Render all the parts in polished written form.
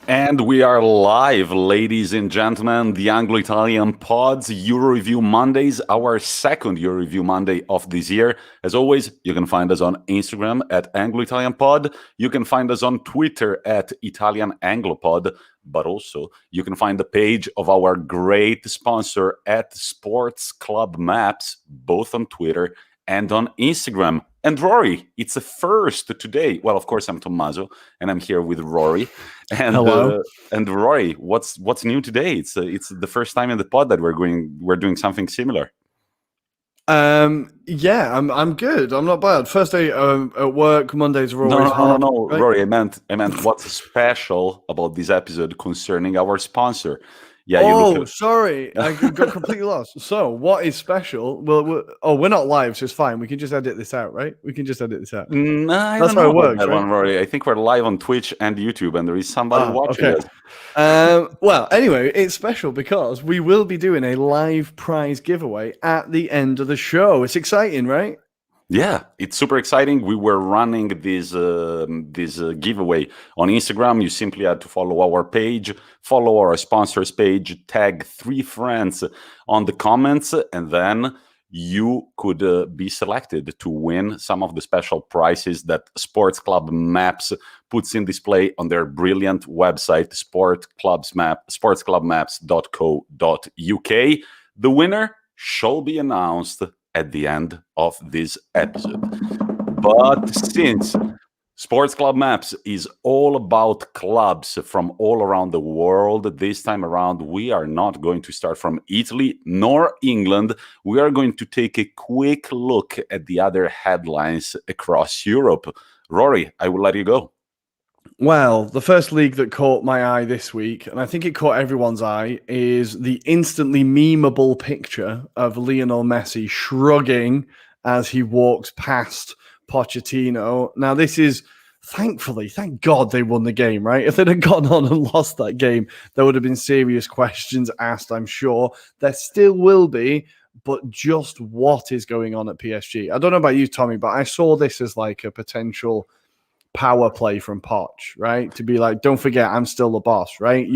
And we are live, ladies and gentlemen. The Anglo-Italian Pods Euro Review Mondays, our second Euro Review Monday of this year. As always, you can find us on Instagram at Anglo-Italian Pod. You can find us on Twitter at Italian Anglopod. But also, you can find the page of our great sponsor at Sports Club Maps, both on Twitter and on Instagram. And Rory, it's a first today. Well, of course, I'm Tommaso, and I'm here with Rory. And Hello. And Rory, what's new today? It's the first time in the pod that we're doing something similar. Yeah, I'm good. I'm not bad. First day at work. Mondays are always hard. No, right? Rory. I meant what's special about this episode concerning our sponsor. Yeah, Sorry, I got completely lost. So, what is special? Well, we're not live, so it's fine. We can just edit this out, right? We can just edit this out. I That's don't know how it about works, that right? one, Rory. I think we're live on Twitch and YouTube, and there is somebody watching okay. us. Well, anyway, it's special because we will be doing a live prize giveaway at the end of the show. It's exciting, right? Yeah, it's super exciting. We were running this giveaway on Instagram. You simply had to follow our page, follow our sponsors page, tag 3 friends on the comments, and then you could be selected to win some of the special prizes that Sports Club Maps puts in display on their brilliant website, sportsclubmaps.co.uk. The winner shall be announced at the end of this episode. But since Sports Club Maps is all about clubs from all around the world, this time around we are not going to start from Italy nor England. We are going to take a quick look at the other headlines across Europe. Rory, I will let you go. Well, the first league that caught my eye this week, and I think it caught everyone's eye, is the instantly memeable picture of Lionel Messi shrugging as he walks past Pochettino. Now, this is, thankfully, thank God they won the game, right? If they'd have gone on and lost that game, there would have been serious questions asked, I'm sure. There still will be, but just what is going on at PSG? I don't know about you, Tommy, but I saw this as like a potential power play from Poch, right? To be like, don't forget, I'm still the boss, right?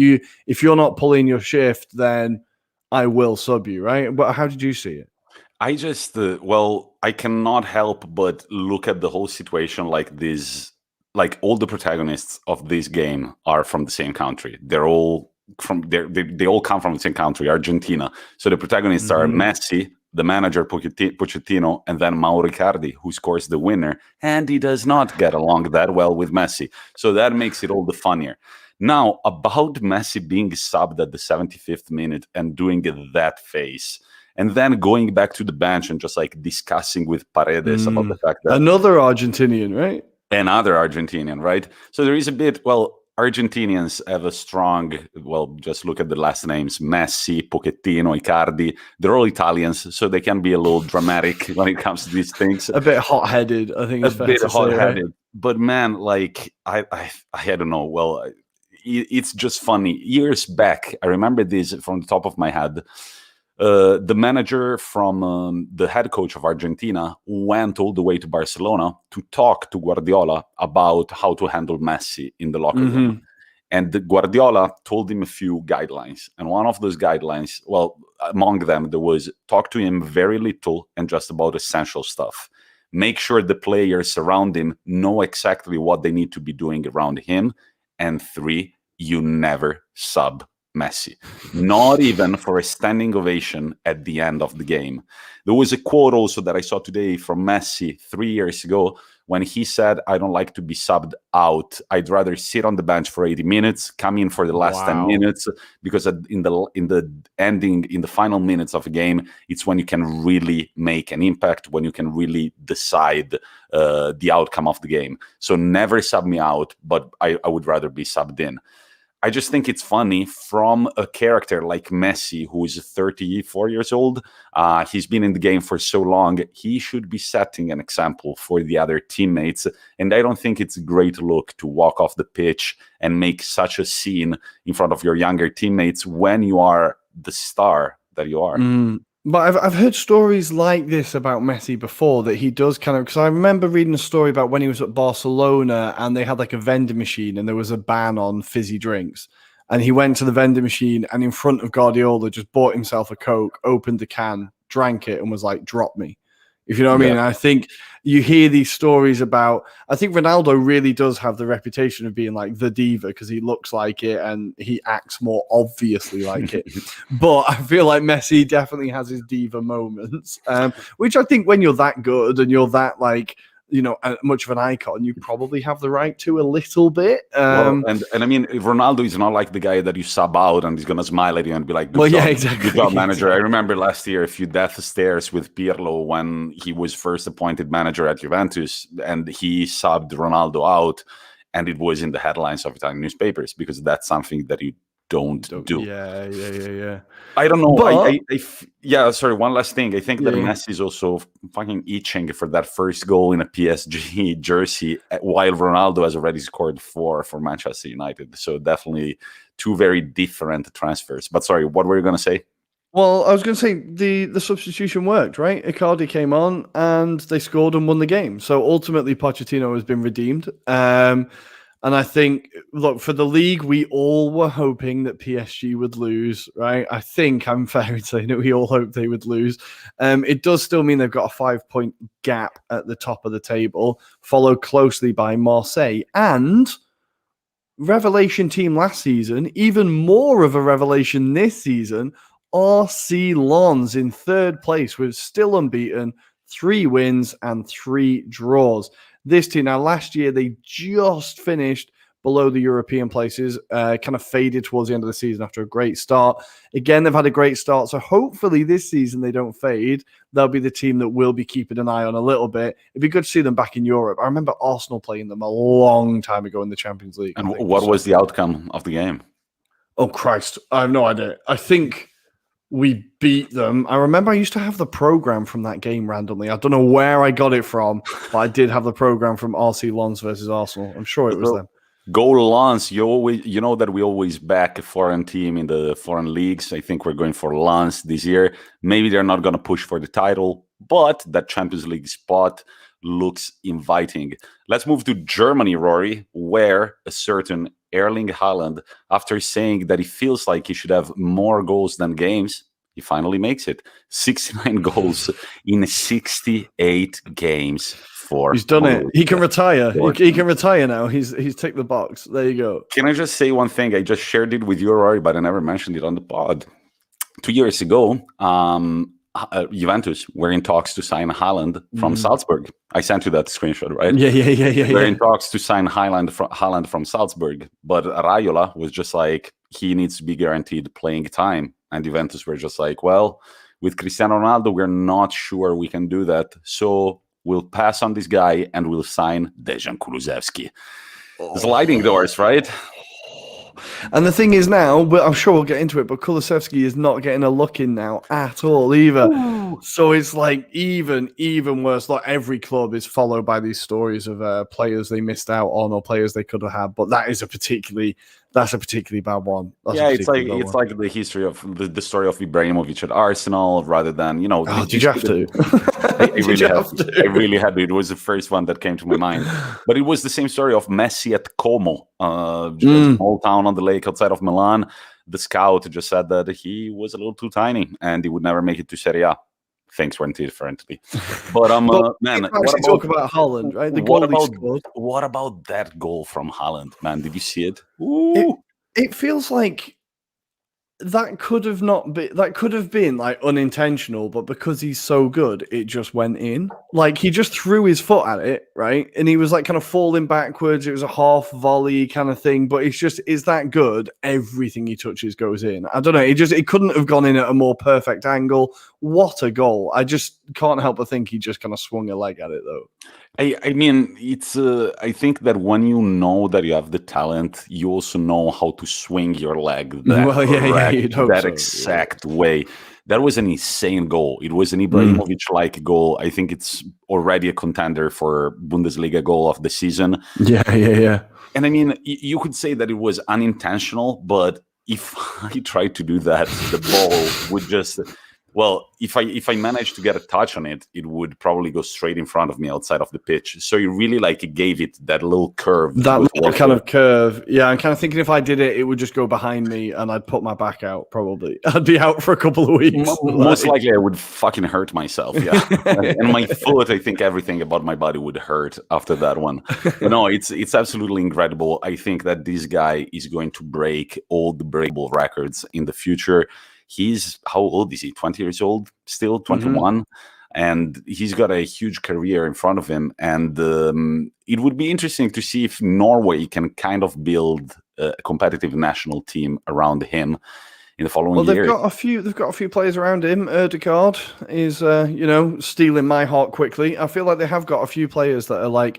If you're not pulling your shift, then I will sub you, right? But how did you see it? I just, I cannot help but look at the whole situation like this. Like all the protagonists of this game are from the same country. They're all they all come from the same country, Argentina. So the protagonists are Messi, the manager Pochettino, and then Mauro Icardi, who scores the winner. And he does not get along that well with Messi. So that makes it all the funnier. Now, about Messi being subbed at the 75th minute and doing that face, and then going back to the bench and just like discussing with Paredes about the fact that another Argentinian, right? Another Argentinian, right? So there is a bit, Argentinians have a strong, just look at the last names, Messi, Pochettino, Icardi. They're all Italians, so they can be a little dramatic when it comes to these things. A bit hot-headed, I think. A bit hot-headed. Right? But man, like, I don't know. It's just funny. Years back, I remember this from the top of my head. The manager from the head coach of Argentina went all the way to Barcelona to talk to Guardiola about how to handle Messi in the locker room. And Guardiola told him a few guidelines. And one of those guidelines, among them, there was talk to him very little and just about essential stuff. Make sure the players around him know exactly what they need to be doing around him. And 3, you never sub Messi, not even for a standing ovation at the end of the game. There was a quote also that I saw today from Messi 3 years ago when he said, I don't like to be subbed out. I'd rather sit on the bench for 80 minutes, come in for the last 10 minutes, because in the final minutes of a game, it's when you can really make an impact, when you can really decide the outcome of the game. So never sub me out, but I would rather be subbed in. I just think it's funny from a character like Messi, who is 34 years old. He's been in the game for so long. He should be setting an example for the other teammates. And I don't think it's a great look to walk off the pitch and make such a scene in front of your younger teammates when you are the star that you are. But I've heard stories like this about Messi before, that he does kind of, because I remember reading a story about when he was at Barcelona and they had like a vending machine and there was a ban on fizzy drinks. And he went to the vending machine and in front of Guardiola just bought himself a Coke, opened the can, drank it and was like, drop me. If you know what I mean? And I think you hear these stories about, I think Ronaldo really does have the reputation of being like the diva because he looks like it and he acts more obviously like it. But I feel like Messi definitely has his diva moments, which I think when you're that good and you're that like, you know, much of an icon, you probably have the right to a little bit. Well, and I mean, Ronaldo is not like the guy that you sub out and he's going to smile at you and be like, good job, exactly. Good job, manager. Exactly. I remember last year a few death stares with Pirlo when he was first appointed manager at Juventus and he subbed Ronaldo out and it was in the headlines of Italian newspapers because that's something that you don't do. Yeah. I don't know. But, sorry. One last thing. I think that Messi is also fucking itching for that first goal in a PSG jersey, while Ronaldo has already scored 4 for Manchester United. So definitely 2 very different transfers. But sorry, what were you going to say? Well, I was going to say the substitution worked, right? Icardi came on and they scored and won the game. So ultimately, Pochettino has been redeemed. And I think, look, for the league, we all were hoping that PSG would lose, right? I think I'm fair in saying that we all hoped they would lose. It does still mean they've got a 5-point gap at the top of the table, followed closely by Marseille. And revelation team last season, even more of a revelation this season, RC Lens in 3rd place with still unbeaten, 3 wins and 3 draws. This team, now last year, they just finished below the European places, kind of faded towards the end of the season after a great start. Again, they've had a great start, so hopefully this season they don't fade. They'll be the team that we'll be keeping an eye on a little bit. It'd be good to see them back in Europe. I remember Arsenal playing them a long time ago in the Champions League. And what was the outcome of the game? Oh, Christ. I have no idea. I think we beat them. I remember I used to have the program from that game randomly. I don't know where I got it from, but I did have the program from RC Lens versus Arsenal. I'm sure it was them. Goal Lens, you know that we always back a foreign team in the foreign leagues. I think we're going for Lens this year. Maybe they're not going to push for the title, but that Champions League spot looks inviting. Let's move to Germany, Rory, where a certain Erling Haaland, after saying that he feels like he should have more goals than games, he finally makes it. 69 goals in 68 games for He's done it. He can retire. He can retire now. He's ticked the box. There you go. Can I just say one thing? I just shared it with you, Rory, but I never mentioned it on the pod. 2 years ago, Juventus were in talks to sign Haaland from Salzburg. I sent you that screenshot, right? Yeah. They're in talks to sign Haaland from Salzburg, but Raiola was just like, he needs to be guaranteed playing time. And Juventus were just like, well, with Cristiano Ronaldo, we're not sure we can do that. So we'll pass on this guy and we'll sign Dejan Kulusevski. Sliding doors, right? And the thing is now, I'm sure we'll get into it, but Kulusevski is not getting a look in now at all either. Ooh. So it's like even worse. Like every club is followed by these stories of players they missed out on or players they could have had. But that is a particularly bad one. It's like the history of the story of Ibrahimovic at Arsenal, rather than did you have to? I really had to. It was the first one that came to my mind. But it was the same story of Messi at Como, a small town on the lake outside of Milan. The scout just said that he was a little too tiny and he would never make it to Serie A. Things went differently. But man, talk about Haaland, right? The goal he scored. What about that goal from Haaland, man? Did you see it? It feels like that could have been like unintentional, but because he's so good, it just went in. Like he just threw his foot at it, right? And he was like kind of falling backwards. It was a half volley kind of thing, but is that good? Everything he touches goes in. I don't know. It couldn't have gone in at a more perfect angle. What a goal. I just can't help but think he just kind of swung a leg at it though. I mean, it's. I think that when you know that you have the talent, you also know how to swing your leg that exact way. That was an insane goal. It was an Ibrahimovic-like goal. I think it's already a contender for Bundesliga goal of the season. Yeah. And I mean, you could say that it was unintentional, but if I tried to do that, the ball would just... Well, if I managed to get a touch on it, it would probably go straight in front of me outside of the pitch. So he really gave it that little curve. That little kind of curve. Yeah, I'm kind of thinking if I did it, it would just go behind me and I'd put my back out probably. I'd be out for a couple of weeks. Most likely I would fucking hurt myself, yeah. And my foot, I think everything about my body would hurt after that one. But no, it's absolutely incredible. I think that this guy is going to break all the breakable records in the future. He's, how old is he? 20 years old? Still 21? And he's got a huge career in front of him. And it would be interesting to see if Norway can kind of build a competitive national team around him in the following year. They've got a few players around him. Ødegaard is, stealing my heart quickly. I feel like they have got a few players that are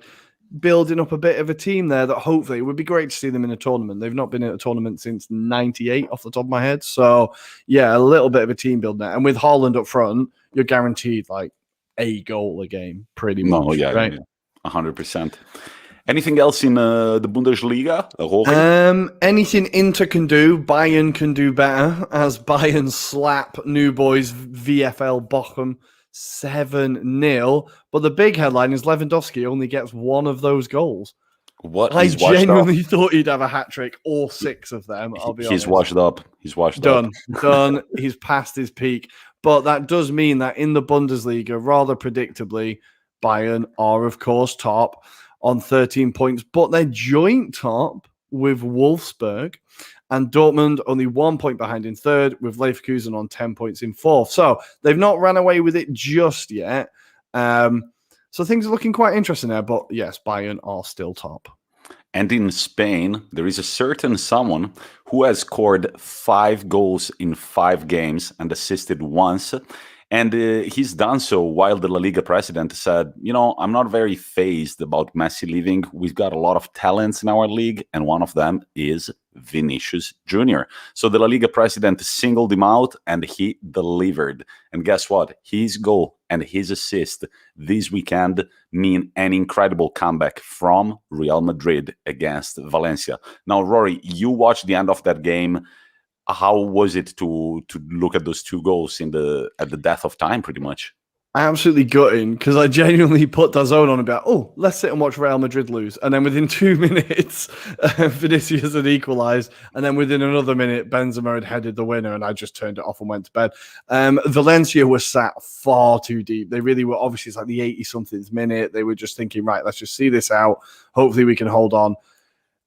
building up a bit of a team there that hopefully it would be great to see them in a tournament. They've not been in a tournament since 98 off the top of my head. So yeah, a little bit of a team building there. And with Haaland up front, you're guaranteed a goal a game pretty much. No, yeah, right? 100%. Anything else in the Bundesliga? Anything Inter can do, Bayern can do better, as Bayern slap New Boys VfL Bochum 7-0. But the big headline is Lewandowski only gets one of those goals. What? I genuinely thought he'd have a hat trick, or 6 of them. I'll be honest. He's washed up. Done. He's past his peak. But that does mean that in the Bundesliga, rather predictably, Bayern are, of course, top on 13 points, but they're joint top with Wolfsburg, and Dortmund only 1 point behind in third, with Leverkusen on 10 points in fourth. So they've not ran away with it just yet. So things are looking quite interesting there, but yes, Bayern are still top. And in Spain, there is a certain someone who has scored 5 goals in 5 games and assisted once. And he's done so while the La Liga president said, I'm not very fazed about Messi leaving. We've got a lot of talents in our league, and one of them is Vinicius Jr. So the La Liga president singled him out, and he delivered. And guess what? His goal and his assist this weekend mean an incredible comeback from Real Madrid against Valencia. Now, Rory, you watched the end of that game. How was it to look at those 2 goals at the death of time, pretty much? Absolutely gutting, because I genuinely put DAZN on about, let's sit and watch Real Madrid lose. And then within 2 minutes, Vinicius had equalised. And then within another minute, Benzema had headed the winner, and I just turned it off and went to bed. Valencia was sat far too deep. They really were. Obviously, it's like the 80-something minute. They were just thinking, right, let's just see this out. Hopefully we can hold on.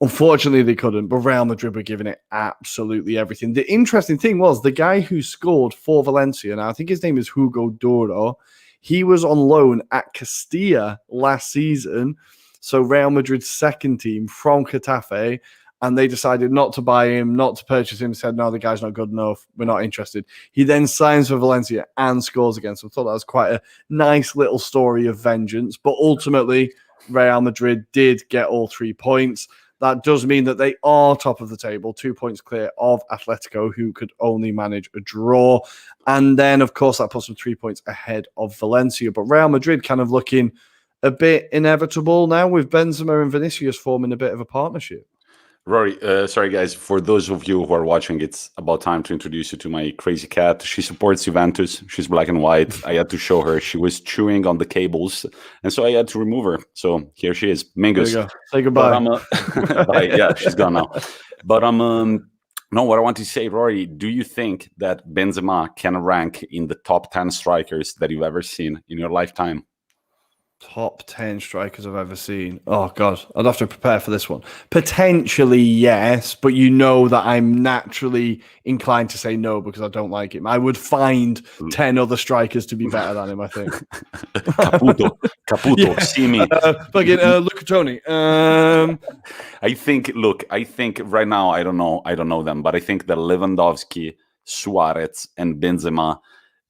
Unfortunately, they couldn't, but Real Madrid were giving it absolutely everything. The interesting thing was the guy who scored for Valencia, now I think his name is Hugo Duro, he was on loan at Castilla last season, so Real Madrid's second team from Getafe, and they decided not to buy him, not to purchase him, said, no, the guy's not good enough, we're not interested. He then signs for Valencia and scores against them. I thought that was quite a nice little story of vengeance, but ultimately, Real Madrid did get all 3 points. That does mean that they are top of the table, 2 points clear of Atletico, who could only manage a draw. And then, of course, that puts them 3 points ahead of Valencia. But Real Madrid kind of looking a bit inevitable now, with Benzema and Vinicius forming a bit of a partnership. Rory, sorry guys, for those of you who are watching, it's about time to introduce you to my crazy cat. She supports Juventus. She's black and white. I had to show her. She was chewing on the cables, and so I had to remove her. So here she is. Mingus. There you go. Say goodbye. Bye. Yeah, she's gone now. But no, what I want to say, Rory, do you think that Benzema can rank in the top 10 strikers that you've ever seen in your lifetime? Top 10 strikers I've ever seen. Oh, God. I'd have to prepare for this one. Potentially, yes, but you know that I'm naturally inclined to say no because I don't like him. I would find 10 other strikers to be better than him, I think. Caputo, yeah. Simi. Luca Toni. I think right now, I don't know them, but I think that Lewandowski, Suarez, and Benzema,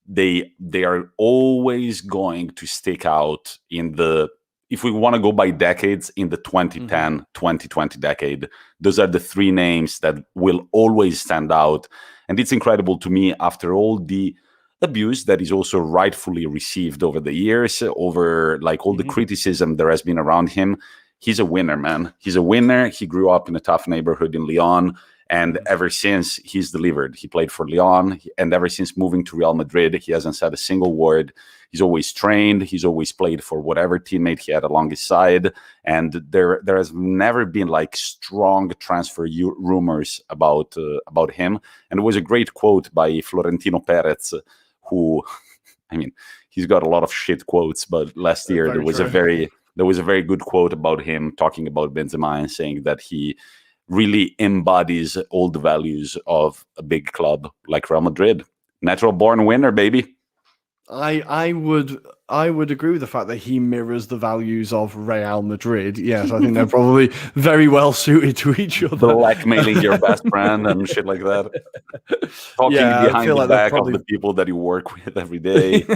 they are always going to stick out in the, if we want to go by decades, in the 2010, 2020 decade. Those are the 3 names that will always stand out. And it's incredible to me, after all the abuse that is also rightfully received over the years, over all the criticism there has been around him. He's a winner, man. He's a winner. He grew up in a tough neighborhood in Lyon. And ever since, he's delivered. He played for Lyon, and ever since moving to Real Madrid, he hasn't said a single word. He's always trained. He's always played for whatever teammate he had along his side. And there has never been like strong transfer rumors about him. And it was a great quote by Florentino Perez, who, I mean, he's got a lot of shit quotes, but last year there was a very good quote about him talking about Benzema and saying that he really embodies all the values of a big club like Real Madrid. Natural born winner, baby. I would agree with the fact that he mirrors the values of Real Madrid. Yes, I think they're probably very well suited to each other. Blackmailing your best friend and shit like that. Talking behind the back of the people that you work with every day.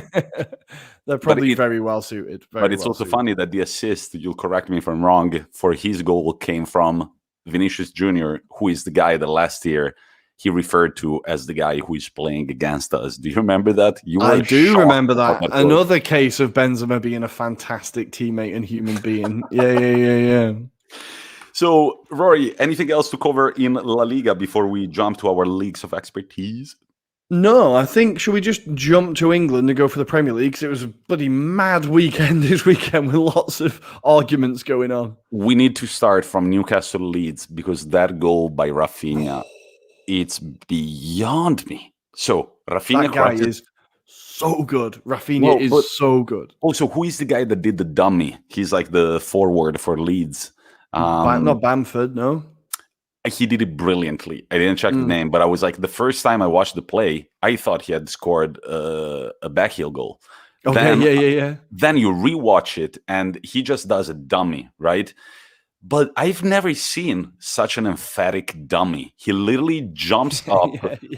They're probably very well suited. But it's also funny that the assist, you'll correct me if I'm wrong, for his goal came from Vinicius Jr., who is the guy that last year he referred to as the guy who is playing against us. Do you remember that? I do remember that. Another case of Benzema being a fantastic teammate and human being. Yeah. So, Rory, anything else to cover in La Liga before we jump to our leagues of expertise? No, I think, should we just jump to England and go for the Premier League? Because it was a bloody mad weekend this weekend with lots of arguments going on. We need to start from Newcastle Leeds, because that goal by Rafinha, it's beyond me. So, Rafinha... That guy is so good. Rafinha is so good. Also, who is the guy that did the dummy? He's like the forward for Leeds. Not Bamford, no. He did it brilliantly. I didn't check the name, but I was like, the first time I watched the play, I thought he had scored a backheel goal. Okay, yeah. Then you rewatch it, and he just does a dummy, right? But I've never seen such an emphatic dummy. He literally jumps up,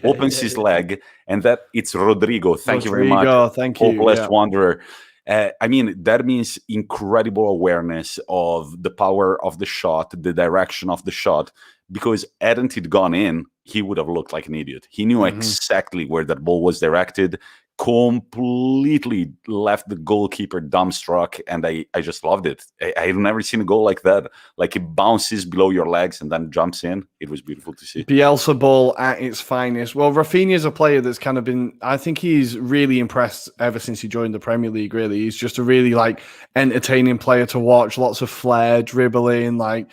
opens his leg, and that it's Rodrigo. Thank you very much. Thank you. Hopeless wanderer. I mean, that means incredible awareness of the power of the shot, the direction of the shot, because hadn't it gone in, he would have looked like an idiot. He knew exactly where that ball was directed, completely left the goalkeeper dumbstruck, and I just loved it. I've never seen a goal like that. Like, it bounces below your legs and then jumps in. It was beautiful to see. Bielsa ball at its finest. Well, Rafinha is a player that's kind of been, I think he's really impressed ever since he joined the Premier League, really. He's just a really, like, entertaining player to watch. Lots of flair, dribbling, like,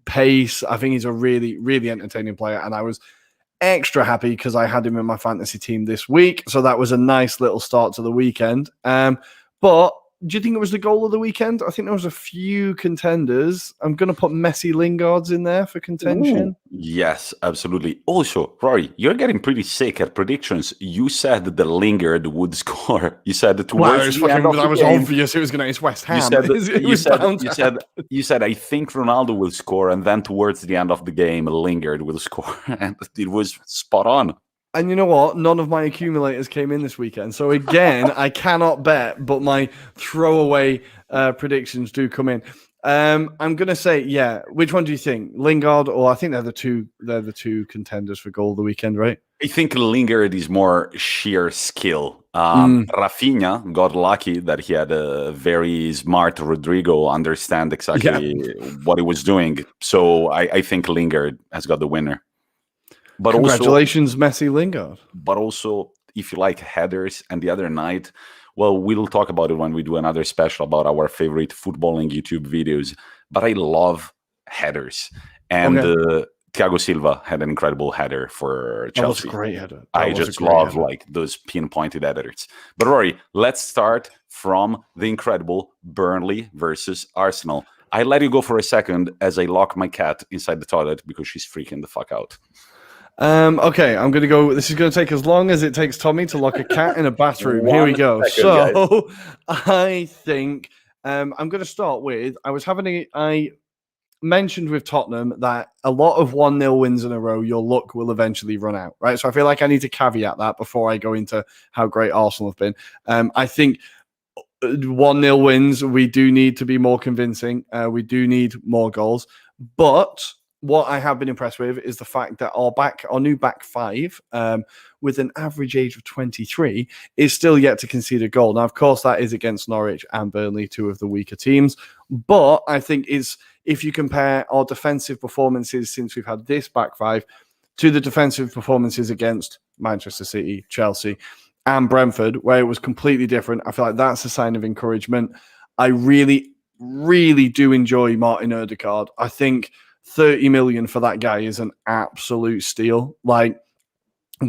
pace. I think he's a really, really entertaining player, and I was extra happy because I had him in my fantasy team this week, so that was a nice little start to the weekend. But do you think it was the goal of the weekend? I think there was a few contenders. I'm going to put Messi Lingard's in there for contention. Ooh, yes, absolutely. Also, Rory, you're getting pretty sick at predictions. You said that Lingard would score. You said that towards the end of the game, obvious it was going to hit West Ham. You said, I think Ronaldo will score, and then towards the end of the game, Lingard will score. And it was spot on. And you know what? None of my accumulators came in this weekend. So again, I cannot bet, but my throwaway predictions do come in. I'm going to say, which one do you think? Lingard, or I think they're the two contenders for goal of the weekend, right? I think Lingard is more sheer skill. Rafinha got lucky that he had a very smart Rodrigo understand exactly what he was doing. So I think Lingard has got the winner. But congratulations, Messi Lingard. But also, if you like headers, and the other night, well, we'll talk about it when we do another special about our favorite footballing YouTube videos. But I love headers. And Thiago Silva had an incredible header for Chelsea. That was a great header. I just love like those pinpointed headers. But Rory, let's start from the incredible Burnley versus Arsenal. I let you go for a second as I lock my cat inside the toilet because she's freaking the fuck out. Okay, I'm going to go. This is going to take as long as it takes Tommy to lock a cat in a bathroom. Here we go. So I think I'm going to start with, I mentioned with Tottenham that a lot of 1-0 wins in a row, your luck will eventually run out, right? So I feel like I need to caveat that before I go into how great Arsenal have been. I think 1-0 wins, we do need to be more convincing. We do need more goals. But what I have been impressed with is the fact that our new back five, with an average age of 23, is still yet to concede a goal. Now, of course, that is against Norwich and Burnley, two of the weaker teams. But I think if you compare our defensive performances since we've had this back five to the defensive performances against Manchester City, Chelsea, and Brentford, where it was completely different. I feel like that's a sign of encouragement. I really, really do enjoy Martin Odegaard. I think 30 million for that guy is an absolute steal. Like,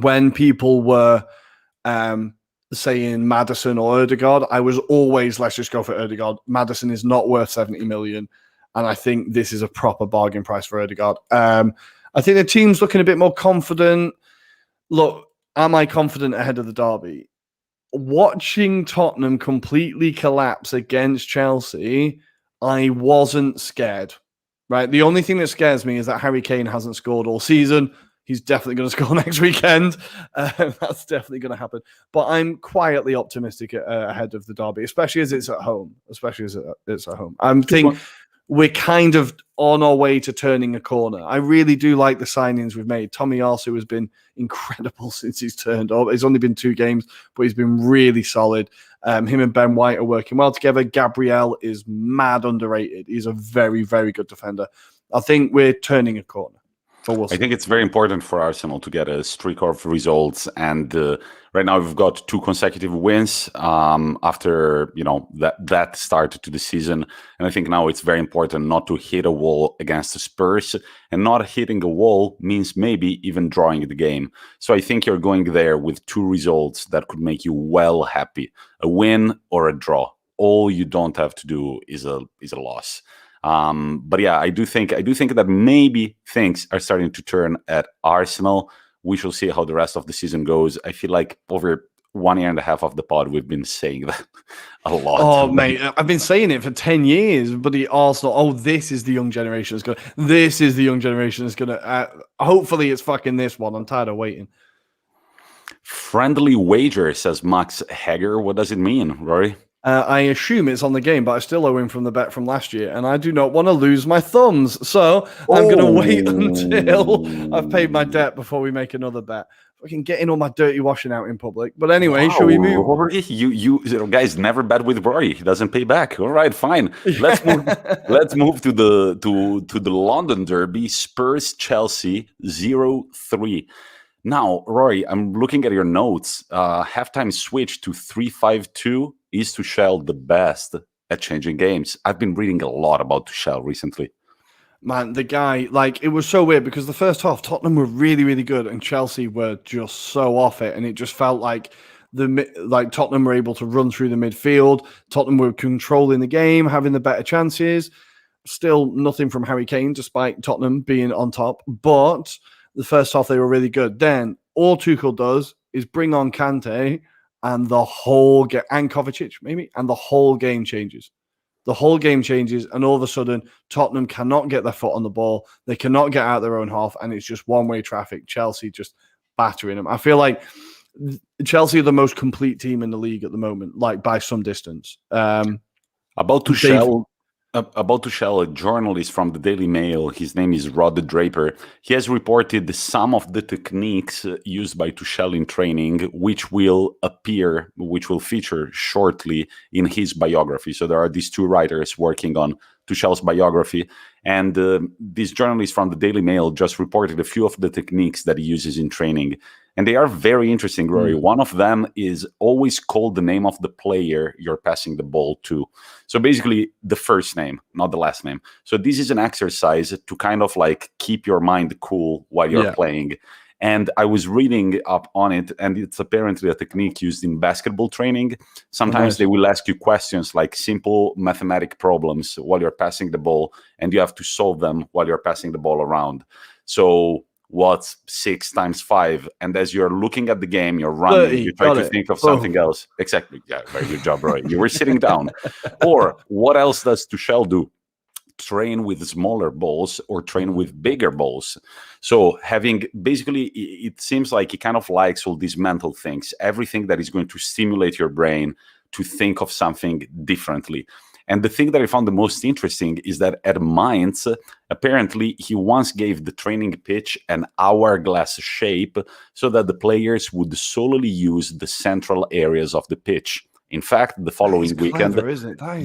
when people were saying Maddison or Odegaard, I was always, let's just go for Odegaard. Maddison is not worth 70 million. And I think this is a proper bargain price for Odegaard. I think the team's looking a bit more confident. Look, am I confident ahead of the derby? Watching Tottenham completely collapse against Chelsea, I wasn't scared, right? The only thing that scares me is that Harry Kane hasn't scored all season. He's definitely going to score next weekend. That's definitely going to happen. But I'm quietly optimistic ahead of the derby, especially as it's at home. I'm thinking we're kind of on our way to turning a corner. I really do like the signings we've made. Tommy also has been incredible since he's turned up. It's only been 2 games, but he's been really solid. Him and Ben White are working well together. Gabriel is mad underrated. He's a very, very good defender. I think we're turning a corner. I think it's very important for Arsenal to get a streak of results, and right now we've got 2 consecutive wins after that start to the season, and I think now it's very important not to hit a wall against the Spurs, and not hitting a wall means maybe even drawing the game. So I think you're going there with 2 results that could make you well happy: a win or a draw. All you don't have to do is a loss. But yeah, I do think that maybe things are starting to turn at Arsenal. We shall see how the rest of the season goes. I feel like over 1.5 years of the pod, we've been saying that a lot. Oh, mate, I've been saying it for 10 years. But the Arsenal, this is the young generation that's going to. This is the young generation that's going to. Hopefully, it's fucking this one. I'm tired of waiting. Friendly wager, says Max Hager. What does it mean, Rory? I assume it's on the game, but I still owe him from the bet from last year, and I do not want to lose my thumbs. So I'm going to wait until I've paid my debt before we make another bet. I can get in all my dirty washing out in public. But anyway, shall we move? Rory, you guys never bet with Rory. He doesn't pay back. All right, fine. Let's move. Let's move to the London derby. Spurs Chelsea 0-3. Now, Rory, I'm looking at your notes. Halftime switch to 3-5-2. Is Tuchel the best at changing games? I've been reading a lot about Tuchel recently. Man, the guy, it was so weird because the first half, Tottenham were really, really good and Chelsea were just so off it. And it just felt like Tottenham were able to run through the midfield. Tottenham were controlling the game, having the better chances. Still nothing from Harry Kane, despite Tottenham being on top. But the first half, they were really good. Then all Tuchel does is bring on Kante, and the whole game, and Kovacic maybe, and the whole game changes. The whole game changes, and all of a sudden, Tottenham cannot get their foot on the ball. They cannot get out their own half, and it's just one-way traffic. Chelsea just battering them. I feel like Chelsea are the most complete team in the league at the moment, by some distance. About Tuchel, a journalist from the Daily Mail, his name is Rod Draper, he has reported some of the techniques used by Tuchel in training, which will feature shortly in his biography. So there are these 2 writers working on Tuchel's biography, and this journalist from the Daily Mail just reported a few of the techniques that he uses in training. And they are very interesting, Rory. One of them is always call the name of the player you're passing the ball to. So basically the first name, not the last name. So this is an exercise to kind of keep your mind cool while you're playing. And I was reading up on it, and it's apparently a technique used in basketball training. Sometimes they will ask you questions like simple mathematic problems while you're passing the ball, and you have to solve them while you're passing the ball around. So what's 6 times 5? And as you're looking at the game, you're running, 30, you try to think of something else. Exactly. Yeah, very good job, Roy. You were sitting down. Or what else does Tuchel do? Train with smaller balls or train with bigger balls. So it seems like he kind of likes all these mental things, everything that is going to stimulate your brain to think of something differently. And the thing that I found the most interesting is that at Mainz, apparently he once gave the training pitch an hourglass shape so that the players would solely use the central areas of the pitch. In fact, the following weekend,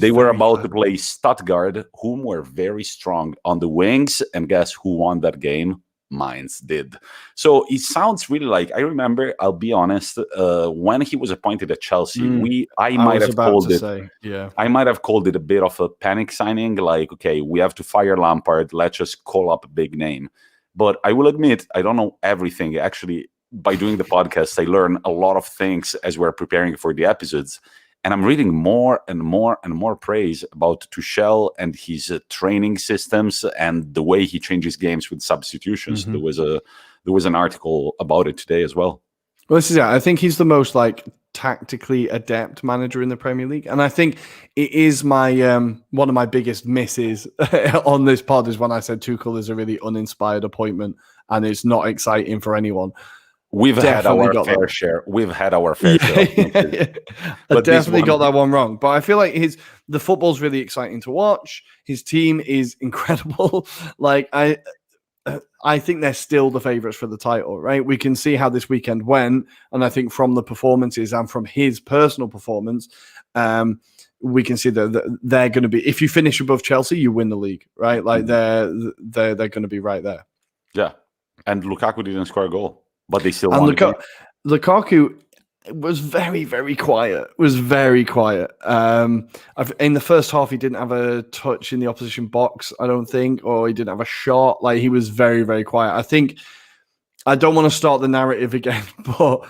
they were about to play Stuttgart, whom were very strong on the wings. And guess who won that game? minds did. So it sounds really like, I remember, I'll be honest, when he was appointed at Chelsea, I might have called it. I might have called it a bit of a panic signing, like, okay, we have to fire Lampard, let's just call up a big name. But I will admit, I don't know everything. Actually, by doing the podcast, I learn a lot of things as we're preparing for the episodes. And I'm reading more and more and more praise about Tuchel and his training systems and the way he changes games with substitutions. There was an article about it today as well. Well, this is it. I think he's the most tactically adept manager in the Premier League, and I think it is my one of my biggest misses on this pod is when I said Tuchel is a really uninspired appointment and it's not exciting for anyone. We've had our fair share. We've had our fair share. I definitely got that one wrong. But I feel like the football's really exciting to watch. His team is incredible. I think they're still the favourites for the title, right? We can see how this weekend went. And I think from the performances and from his personal performance, we can see that they're going to be, if you finish above Chelsea, you win the league, right? Like they're going to be right there. Yeah. And Lukaku didn't score a goal. But they still won. Lukaku was very, very quiet. In the first half, he didn't have a touch in the opposition box, I don't think, or he didn't have a shot. Like, he was very, very quiet. I think I don't want to start the narrative again, but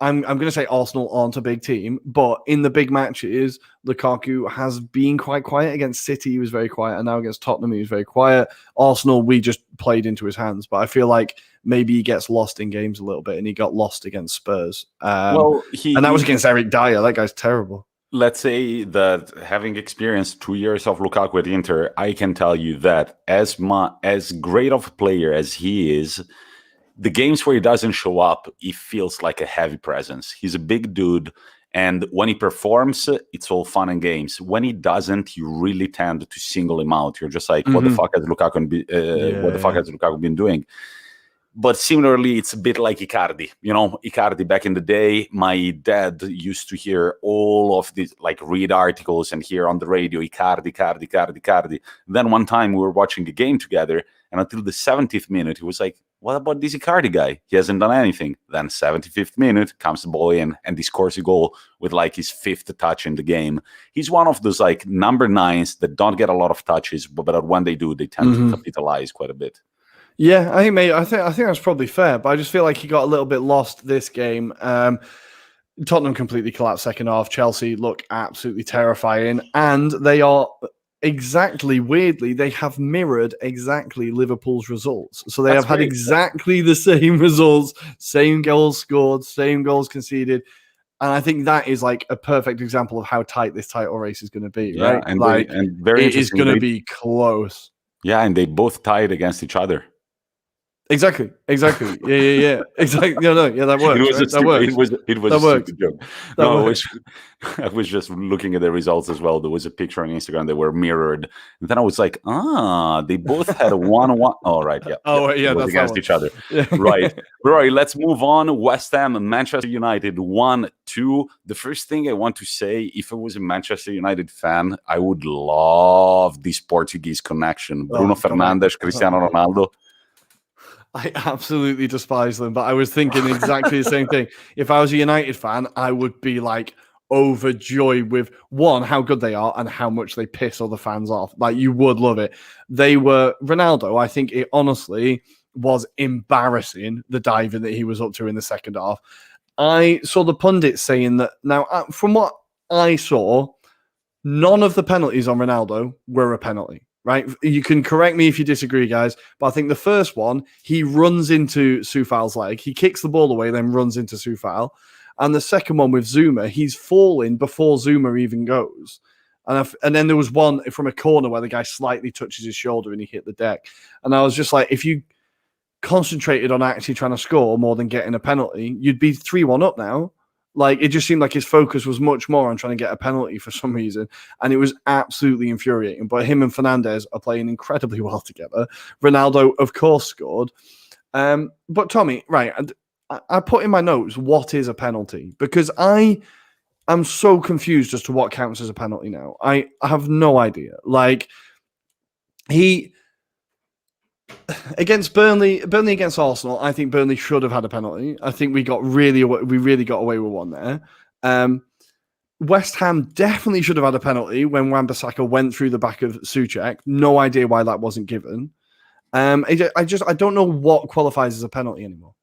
I'm going to say Arsenal aren't a big team, but in the big matches, Lukaku has been quite quiet. Against City, he was very quiet, and now against Tottenham, he was very quiet. Arsenal, we just played into his hands, but I feel like maybe he gets lost in games a little bit, and he got lost against Spurs. And that was against Eric Dyer. That guy's terrible. Let's say that having experienced 2 years of Lukaku at Inter, I can tell you that as great of a player as he is, the games where he doesn't show up, he feels like a heavy presence. He's a big dude, and when he performs, it's all fun and games. When he doesn't, you really tend to single him out. You're just like, what the fuck has Lukaku been doing? But similarly, it's a bit like Icardi. You know, Icardi back in the day, my dad used to hear all of these, read articles and hear on the radio, Icardi. Then one time we were watching a game together, and until the 70th minute, he was like, what about this Icardi guy? He hasn't done anything. Then 75th minute, comes the ball in, and he scores a goal with his 5th touch in the game. He's one of those number 9s that don't get a lot of touches, but when they do, they tend to capitalize quite a bit. Yeah, I think that's probably fair, but I just feel like he got a little bit lost this game. Tottenham completely collapsed second half. Chelsea look absolutely terrifying, and they are weirdly, they have mirrored exactly Liverpool's results. So they have had exactly the same results, same goals scored, same goals conceded. And I think that is a perfect example of how tight this title race is going to be, right? And very it is going to be close. Yeah, and they both tied against each other. Exactly. Yeah. Exactly. No. Yeah, that works. That works. It was a stupid joke. I was just looking at the results as well. There was a picture on Instagram that were mirrored, and then I was like, they both had a 1-1. Oh, right, yeah. That's against each other. Yeah. Right. Rory, let's move on. West Ham and Manchester United 1-2. The first thing I want to say, if I was a Manchester United fan, I would love this Portuguese connection. Bruno Fernandes, Cristiano Ronaldo. I absolutely despise them, but I was thinking exactly the same thing. If I was a United fan, I would be overjoyed with one, how good they are and how much they piss other fans off. You would love it. They were Ronaldo. I think it honestly was embarrassing, the diving that he was up to in the second half. I saw the pundits saying that now, from what I saw, none of the penalties on Ronaldo were a penalty. Right, you can correct me if you disagree, guys, but I think the first one, he runs into Soufal's leg. He kicks the ball away, then runs into Soufal. And the second one with Zuma, he's falling before Zuma even goes. And then there was one from a corner where the guy slightly touches his shoulder and he hit the deck. And I was just like, if you concentrated on actually trying to score more than getting a penalty, you'd be 3-1 up now. It just seemed like his focus was much more on trying to get a penalty for some reason. And it was absolutely infuriating. But him and Fernandes are playing incredibly well together. Ronaldo, of course, scored. But Tommy, right, I put in my notes, what is a penalty? Because I am so confused as to what counts as a penalty now. I have no idea. against Burnley against Arsenal, I think Burnley should have had a penalty. I think we really got away with one there. West Ham definitely should have had a penalty when Wan-Bissaka went through the back of Souček. No idea why that wasn't given. I don't know what qualifies as a penalty anymore.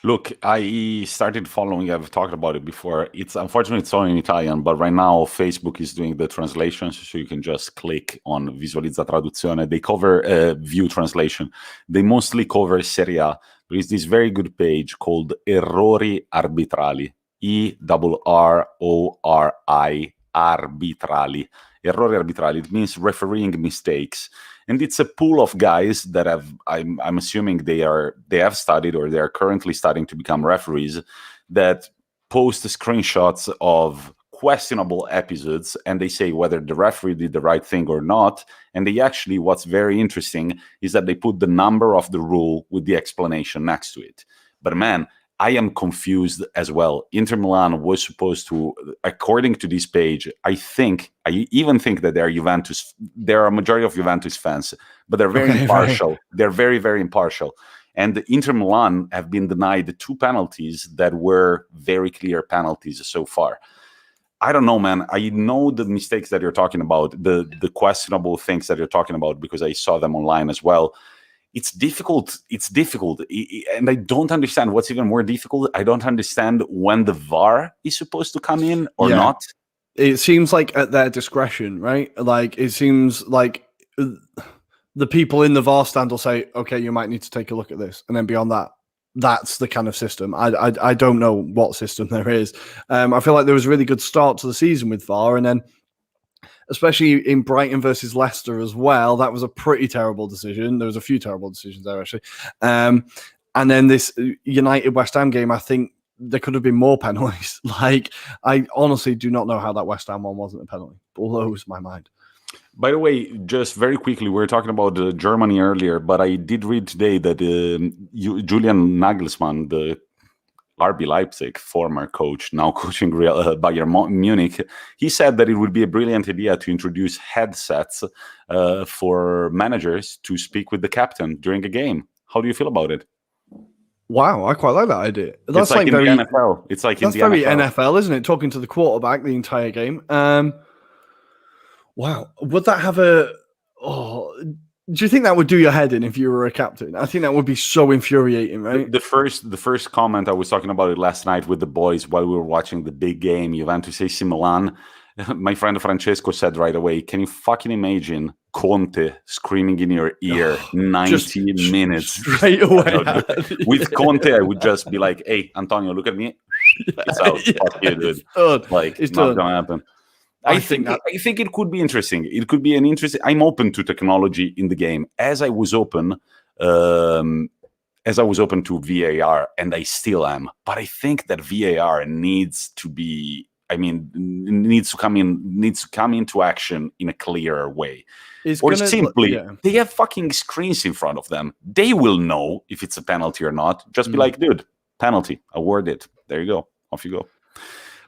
Look, I started following. I've talked about it before. It's unfortunately it's only in Italian, but right now Facebook is doing the translations, so you can just click on Visualizza Traduzione. They cover view translation. They mostly cover Serie A. There is this very good page called Errori Arbitrali. ERRORI arbitrali. Errori arbitrali. It means refereeing mistakes. And it's a pool of guys that I'm assuming they have studied or they are currently studying to become referees that post screenshots of questionable episodes and they say whether the referee did the right thing or not. And they actually, what's very interesting is that they put the number of the rule with the explanation next to it. But man, I am confused as well. Inter Milan was supposed to, according to this page, I even think that there are a majority of Juventus fans, but they're very impartial. Right. They're very, very impartial. And Inter Milan have been denied 2 penalties that were very clear penalties so far. I don't know, man. I know the mistakes that you're talking about, the questionable things that you're talking about, because I saw them online as well. It's difficult. And I don't understand what's even more difficult. I don't understand when the VAR is supposed to come in or not. It seems like at their discretion, right? Like, it seems like the people in the VAR stand will say, okay, you might need to take a look at this. And then beyond that, that's the kind of system. I don't know what system there is. I feel like there was a really good start to the season with VAR, and then especially in Brighton versus Leicester as well, that was a pretty terrible decision. There was a few terrible decisions there, actually. And then this United West Ham game, I think there could have been more penalties. Like, I honestly do not know how that West Ham one wasn't a penalty. Blows my mind. By the way, just very quickly, we were talking about Germany earlier, but I did read today that Julian Nagelsmann, the RB Leipzig former coach, now coaching Bayern Munich, he said that it would be a brilliant idea to introduce headsets for managers to speak with the captain during a game. How do you feel about it? Wow, I quite like that idea. That's like in the NFL. It's like in the very NFL. NFL, isn't it? Talking to the quarterback the entire game. Wow, would that have a? Do you think that would do your head in if you were a captain? I think that would be so infuriating, right? The first comment, I was talking about it last night with the boys while we were watching the big game, Juventus AC Milan. My friend Francesco said right away, can you fucking imagine Conte screaming in your ear 90 minutes? Straight away. With Conte, I would just be like, hey, Antonio, look at me. It's out. Fuck you, dude. Like, it's not going to happen. I think it could be interesting. It could be an interesting. I'm open to technology in the game, as I was open to VAR, and I still am. But I think that VAR needs to come into action in a clearer way. They have fucking screens in front of them. They will know if it's a penalty or not. Just be like, dude, penalty, award it. There you go. Off you go.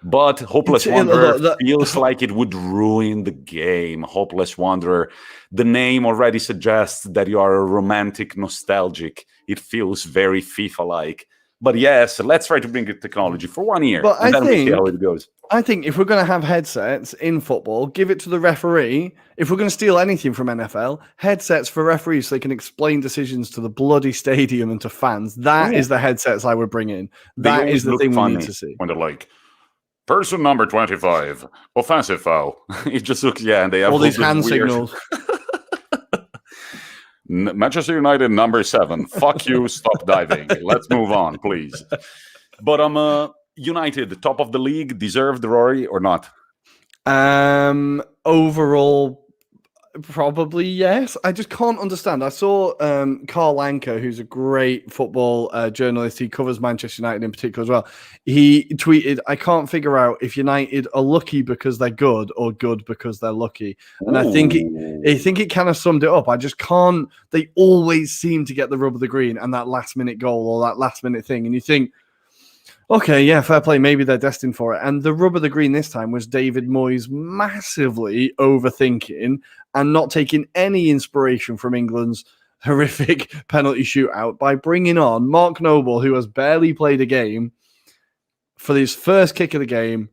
But Hopeless Wanderer feels like it would ruin the game. Hopeless Wanderer, the name already suggests that you are a romantic nostalgic. It feels very FIFA-like. But yes, let's try to bring it technology for 1 year. But and then we'll see how it goes. I think if we're going to have headsets in football, give it to the referee. If we're going to steal anything from NFL, headsets for referees so they can explain decisions to the bloody stadium and to fans. That is the headsets I would bring in. That is the thing we need to see. When they're like, person number 25, offensive foul. It just looks, and they have all these hand signals. Manchester United number 7. Fuck you, stop diving. Let's move on, please. But United, top of the league, deserved Rory or not? Overall, probably yes. I just can't understand. I saw Carl Anker, who's a great football journalist. He covers Manchester United in particular as well. He tweeted, I can't figure out if United are lucky because they're good or good because they're lucky. And I think it kind of summed it up. I just can't. They always seem to get the rub of the green and that last minute goal or that last minute thing. And you think, okay, yeah, fair play. Maybe they're destined for it. And the rub of the green this time was David Moyes massively overthinking and not taking any inspiration from England's horrific penalty shootout by bringing on Mark Noble, who has barely played a game, for his first kick of the game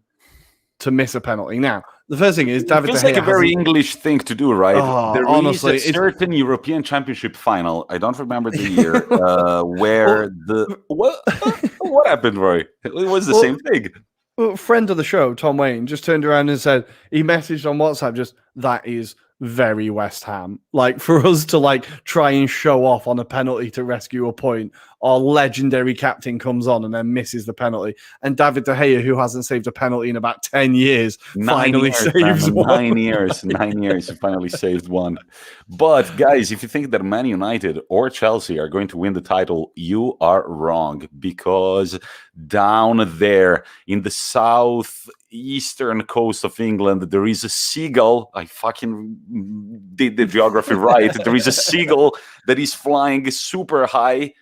to miss a penalty. Now, the first thing is David feels De Gea like a very English thing to do, right? There honestly, is a certain European Championship final. I don't remember the year where what happened, Roy? It was the same thing. Well, friend of the show, Tom Wayne, just turned around and said he messaged on WhatsApp. That is very West Ham. Like, for us to try and show off on a penalty to rescue a point, our legendary captain comes on and then misses the penalty, and David De Gea, who hasn't saved a penalty in about 10 years, finally saves one. 9 years, he finally saved one. But guys, if you think that Man United or Chelsea are going to win the title, you are wrong, because down there in the southeastern coast of England, there is a seagull. I fucking did the geography right. There is a seagull that is flying super high,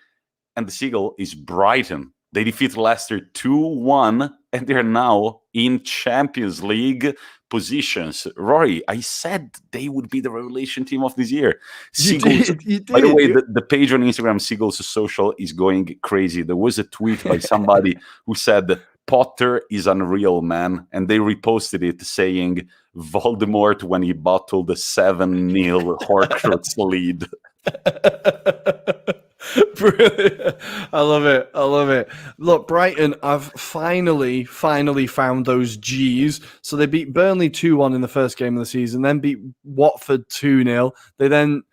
and the seagull is Brighton. They defeat Leicester 2-1, and they're now in Champions League positions. Rory, I said they would be the revelation team of this year. Seagulls, you did. By the way, the page on Instagram, Seagulls Social, is going crazy. There was a tweet by somebody who said, Potter is unreal, man. And they reposted it saying, Voldemort when he bottled the 7-0 Horcrux lead. Brilliant. I love it. Look, Brighton have finally found those G's. So they beat Burnley 2-1 in the first game of the season, then beat Watford 2-0. They then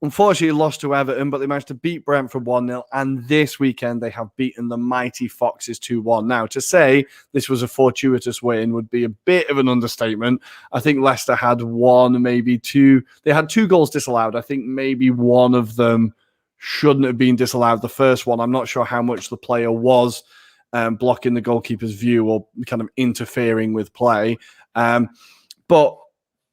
unfortunately lost to Everton, but they managed to beat Brentford 1-0. And this weekend, they have beaten the mighty Foxes 2-1. Now, to say this was a fortuitous win would be a bit of an understatement. I think Leicester had one, maybe two. They had 2 goals disallowed. I think maybe one of them shouldn't have been disallowed. The first one, I'm not sure how much the player was blocking the goalkeeper's view or kind of interfering with play. But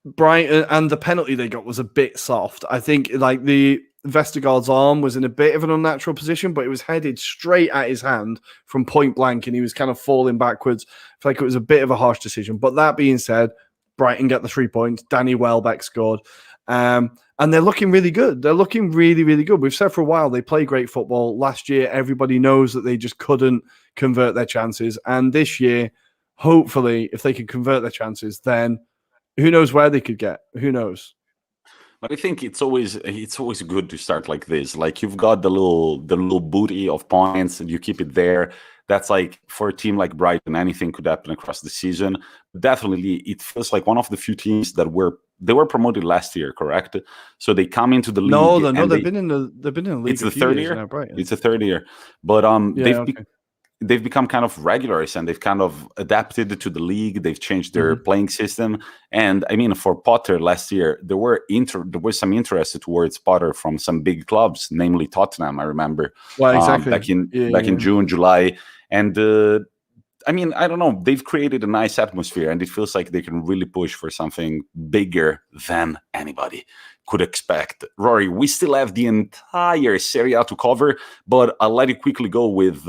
Brighton, and the penalty they got was a bit soft. I think the Vestergaard's arm was in a bit of an unnatural position, but it was headed straight at his hand from point blank, and he was kind of falling backwards. I feel like it was a bit of a harsh decision. But that being said, Brighton get the 3 points. Danny Welbeck scored. And they're looking really good. They're looking really, really good. We've said for a while they play great football. Last year, everybody knows that they just couldn't convert their chances. And this year, hopefully, if they can convert their chances, then who knows where they could get? Who knows? But I think it's always good to start like this. Like, you've got the little booty of points, and you keep it there. That's like, for a team like Brighton, anything could happen across the season. Definitely, it feels like one of the few teams that were promoted last year, correct? So they come into the league. No, they've been in the league. It's the third year. Now, Brighton. It's the third year, but they've become kind of regulars, and they've kind of adapted to the league. They've changed their playing system. And I mean, for Potter last year, there was some interest towards Potter from some big clubs, namely Tottenham. I remember, exactly. back in June, July, and I mean, I don't know. They've created a nice atmosphere, and it feels like they can really push for something bigger than anybody could expect. Rory, we still have the entire Serie A to cover, but I'll let you quickly go with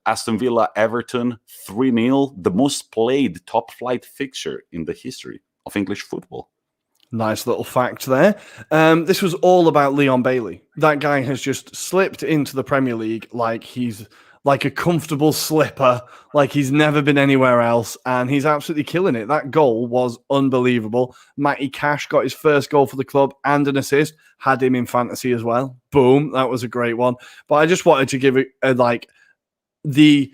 Aston Villa Everton 3-0, the most played top-flight fixture in the history of English football. Nice little fact there. This was all about Leon Bailey. That guy has just slipped into the Premier League like he's like a comfortable slipper, like he's never been anywhere else, and he's absolutely killing it. That goal was unbelievable. Matty Cash got his first goal for the club and an assist, had him in fantasy as well. Boom, that was a great one. But I just wanted to give it the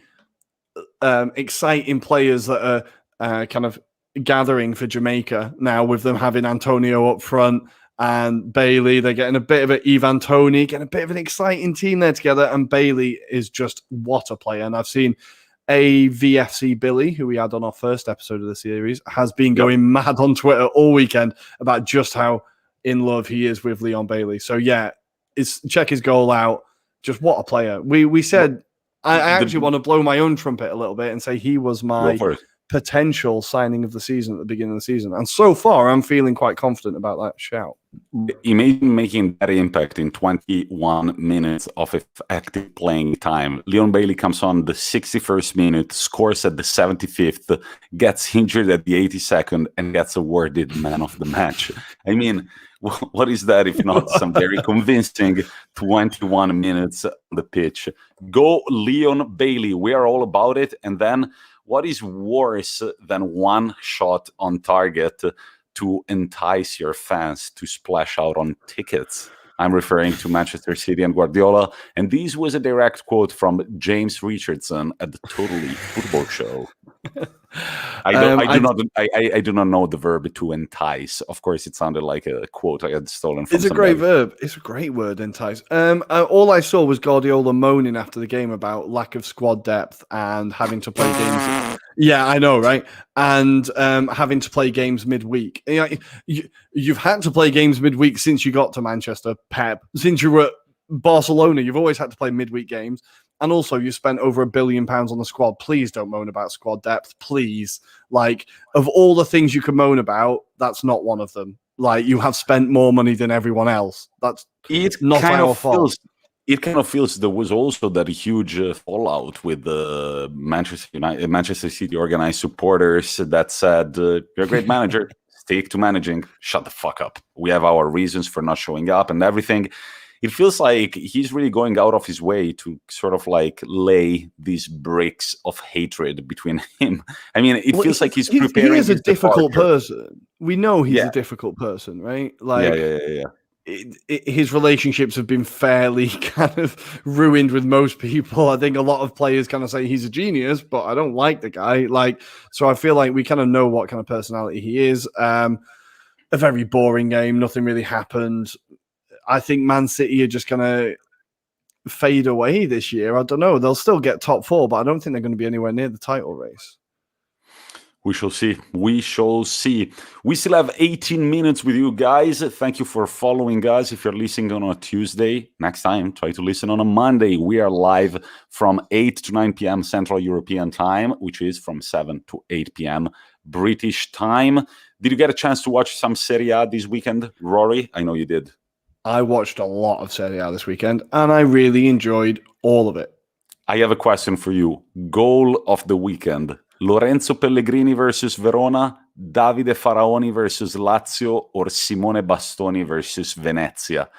exciting players that are kind of gathering for Jamaica now, with them having Antonio up front and Bailey. They're getting a bit of an Ivan Toney, getting a bit of an exciting team there together. And Bailey is just what a player. And I've seen VFC Billy, who we had on our first episode of the series, has been going mad on Twitter all weekend about just how in love he is with Leon Bailey. So yeah, check his goal out. Just what a player. We said, I actually want to blow my own trumpet a little bit and say he was my potential signing of the season at the beginning of the season. And so far, I'm feeling quite confident about that shout. Imagine making that impact in 21 minutes of active playing time. Leon Bailey comes on the 61st minute, scores at the 75th, gets injured at the 82nd, and gets awarded man of the match. I mean, What is that if not some very convincing 21 minutes on the pitch? Go Leon Bailey. We are all about it. And then what is worse than one shot on target to entice your fans to splash out on tickets? I'm referring to Manchester City and Guardiola. And this was a direct quote from James Richardson at the Totally Football Show. I do not know the verb to entice. Of course, it sounded like a quote I had stolen from It's a great verb. It's a great word, entice. All I saw was Guardiola moaning after the game about lack of squad depth and having to play games. Yeah, I know, right? And having to play games midweek. You've had to play games midweek since you got to Manchester, Pep. Since you were at Barcelona, you've always had to play midweek games. And also, you spent over £1 billion on the squad. Please don't moan about squad depth. Please. Like, of all the things you can moan about, that's not one of them. Like, you have spent more money than everyone else. That's not our fault. It kind of feels there was also that huge fallout with the Manchester City organized supporters that said, you're a great manager, stick to managing, shut the fuck up. We have our reasons for not showing up and everything. It feels like he's really going out of his way to sort of like lay these bricks of hatred between him. I mean, it feels like he's preparing. He is a difficult person. We know he's a difficult person, right? Like, yeah. His relationships have been fairly kind of ruined with most people. I think a lot of players kind of say he's a genius, but I don't like the guy. Like, so I feel like we kind of know what kind of personality he is. A very boring game. Nothing really happened. I think Man City are just going to fade away this year. I don't know. They'll still get top 4, but I don't think they're going to be anywhere near the title race. We shall see. We shall see. We still have 18 minutes with you guys. Thank you for following us. If you're listening on a Tuesday, next time, try to listen on a Monday. We are live from 8 to 9 p.m. Central European time, which is from 7 to 8 p.m. British time. Did you get a chance to watch some Serie A this weekend, Rory? I know you did. I watched a lot of Serie A this weekend, and I really enjoyed all of it. I have a question for you. Goal of the weekend. Lorenzo Pellegrini versus Verona, Davide Faraoni versus Lazio, or Simone Bastoni versus Venezia?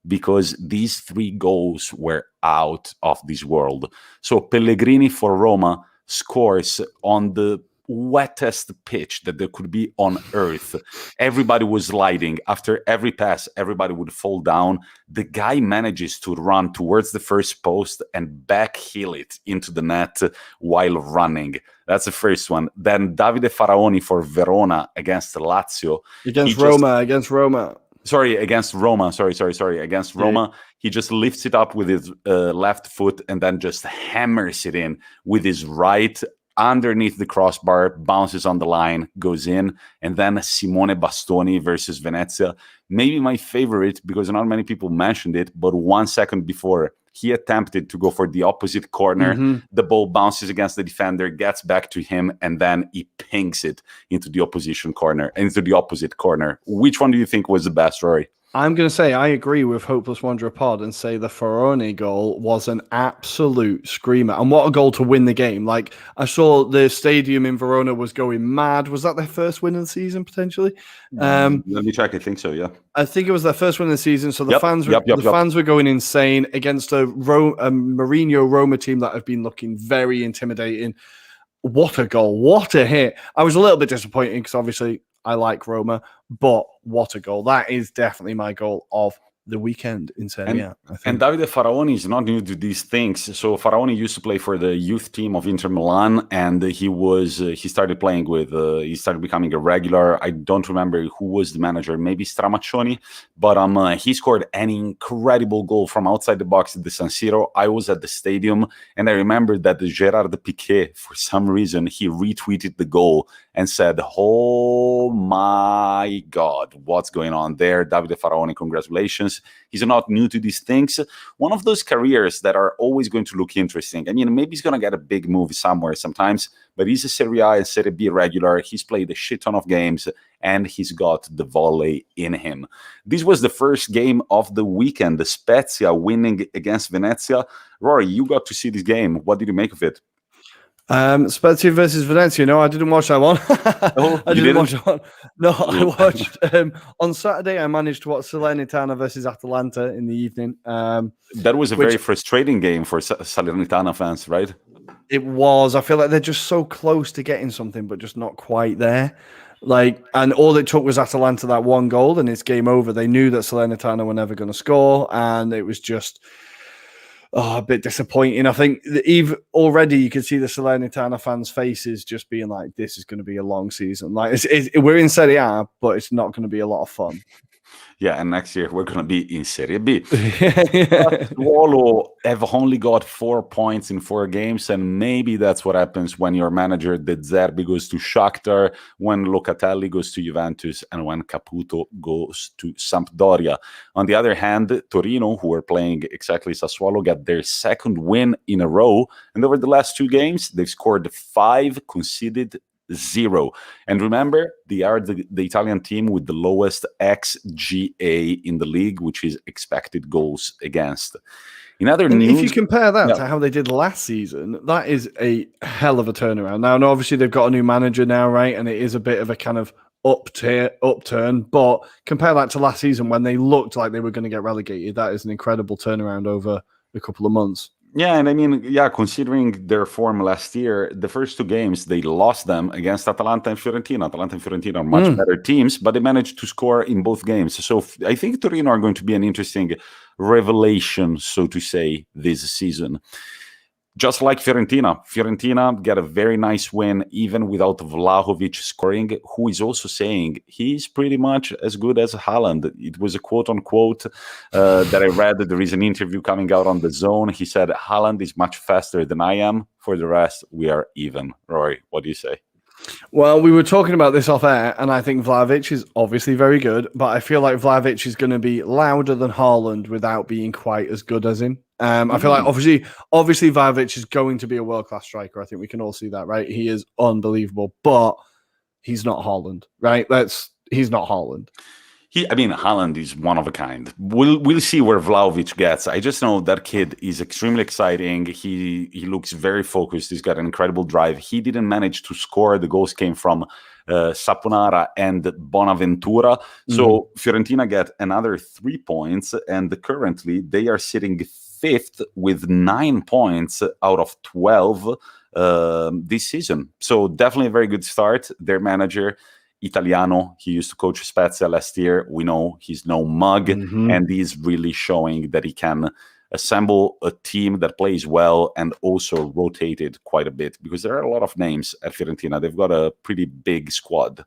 Because these 3 goals were out of this world. So Pellegrini for Roma scores on the wettest pitch that there could be on earth. Everybody was sliding. After every pass, everybody would fall down. The guy manages to run towards the first post and backheel it into the net while running. That's the first one. Then Davide Faraoni for Verona against Lazio. Against Roma. He just lifts it up with his left foot and then just hammers it in with his right underneath the crossbar, bounces on the line, goes in. And then Simone Bastoni versus Venezia. Maybe my favorite, because not many people mentioned it, but 1 second before, he attempted to go for the opposite corner. Mm-hmm. The ball bounces against the defender, gets back to him, and then he pings it into the opposite corner. Which one do you think was the best, Rory? I'm going to say I agree with Hopeless Wanderer Pod and say the Faraoni goal was an absolute screamer. And what a goal to win the game. Like, I saw the stadium in Verona was going mad. Was that their first win of the season, potentially? Let me check. I think so, yeah. I think it was their first win of the season. So the fans were going insane against a Mourinho Roma team that have been looking very intimidating. What a goal. What a hit. I was a little bit disappointed because obviously I like Roma, but what a goal. That is definitely my goal of the weekend in Serie A. And Davide Faraoni is not new to these things. So Faraoni used to play for the youth team of Inter Milan, and he started playing with, he started becoming a regular. I don't remember who was the manager, maybe Stramaccioni, but he scored an incredible goal from outside the box at the San Siro. I was at the stadium, and I remember that Gerard Piqué, for some reason, he retweeted the goal and said, "Oh my God, what's going on there? Davide Faraoni, congratulations." He's not new to these things. One of those careers that are always going to look interesting. I mean, maybe he's going to get a big move somewhere sometimes, but he's a Serie A and Serie B regular. He's played a shit ton of games, and he's got the volley in him. This was the first game of the weekend, the Spezia winning against Venezia. Rory, you got to see this game. What did you make of it? Spezia versus Venezia. No, I didn't watch that one. I didn't watch that one. No, I watched on Saturday. I managed to watch Salernitana versus Atalanta in the evening. That was a very frustrating game for Salernitana fans, right? It was. I feel like they're just so close to getting something, but just not quite there. And all it took was Atalanta that one goal, and it's game over. They knew that Salernitana were never going to score, and it was just a bit disappointing. I think even already you can see the Salernitana fans' faces just being like, "This is going to be a long season. We're in Serie A, but it's not going to be a lot of fun." Yeah, and next year we're going to be in Serie B. Sassuolo have only got 4 points in 4 games, and maybe that's what happens when your manager De Zerbi goes to Shakhtar, when Locatelli goes to Juventus, and when Caputo goes to Sampdoria. On the other hand, Torino, who are playing exactly Sassuolo, got their 2nd win in a row, and over the last 2 games, they've scored 5, conceded 0. And remember, they are the Italian team with the lowest XGA in the league, which is expected goals against. In other news, if you compare that to how they did last season, that is a hell of a turnaround. Now, obviously, they've got a new manager now, right? And it is a bit of a kind of upturn. But compare that to last season when they looked like they were going to get relegated. That is an incredible turnaround over a couple of months. Yeah, and I mean, considering their form last year, the first 2 games, they lost them against Atalanta and Fiorentina. Atalanta and Fiorentina are much better teams, but they managed to score in both games. So I think Torino are going to be an interesting revelation, so to say, this season. Just like Fiorentina get a very nice win, even without Vlahovic scoring, who is also saying he's pretty much as good as Haaland. It was a quote-unquote that I read. There is an interview coming out on The Zone. He said, Haaland is much faster than I am. For the rest, we are even. Rory, what do you say? Well, we were talking about this off air, and I think Vlahovic is obviously very good, but I feel like Vlahovic is going to be louder than Haaland without being quite as good as him. I feel like obviously Vlahovic is going to be a world-class striker. I think we can all see that, right? He is unbelievable, but he's not Haaland, right? He's not Haaland. Haaland is one of a kind. We'll see where Vlahovic gets. I just know that kid is extremely exciting. He looks very focused. He's got an incredible drive. He didn't manage to score. The goals came from Saponara and Bonaventura. So Fiorentina get another 3 points, and currently they are sitting 5th with 9 points out of 12 this season. So definitely a very good start. Their manager, Italiano, he used to coach Spezia last year. We know he's no mug, and he's really showing that he can assemble a team that plays well and also rotate it quite a bit, because there are a lot of names at Fiorentina. They've got a pretty big squad.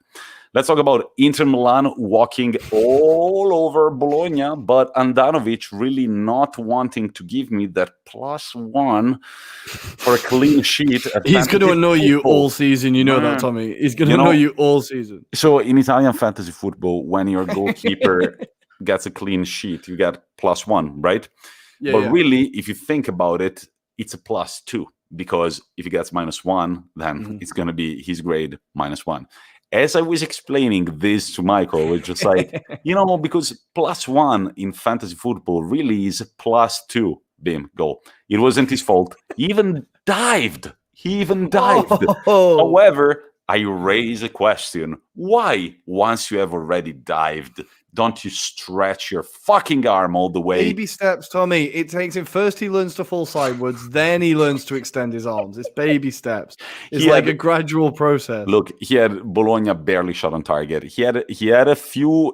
Let's talk about Inter Milan walking all over Bologna, but Andanovic really not wanting to give me that +1 for a clean sheet. He's going to annoy you all season. You know that, Tommy. He's going to annoy you all season. So in Italian fantasy football, when your goalkeeper gets a clean sheet, you get +1, right? Yeah, but really, if you think about it, it's a +2, because if he gets -1, then it's going to be his grade -1. As I was explaining this to Michael, it's just like, because +1 in fantasy football really is +2. Bim, goal. It wasn't his fault. He even dived. However, I raise a question. Why, once you have already dived, don't you stretch your fucking arm all the way? Baby steps, Tommy. It takes him first. He learns to fall sideways, then he learns to extend his arms. It's baby steps. It's like a gradual process. Look, he had Bologna barely shot on target. He had a few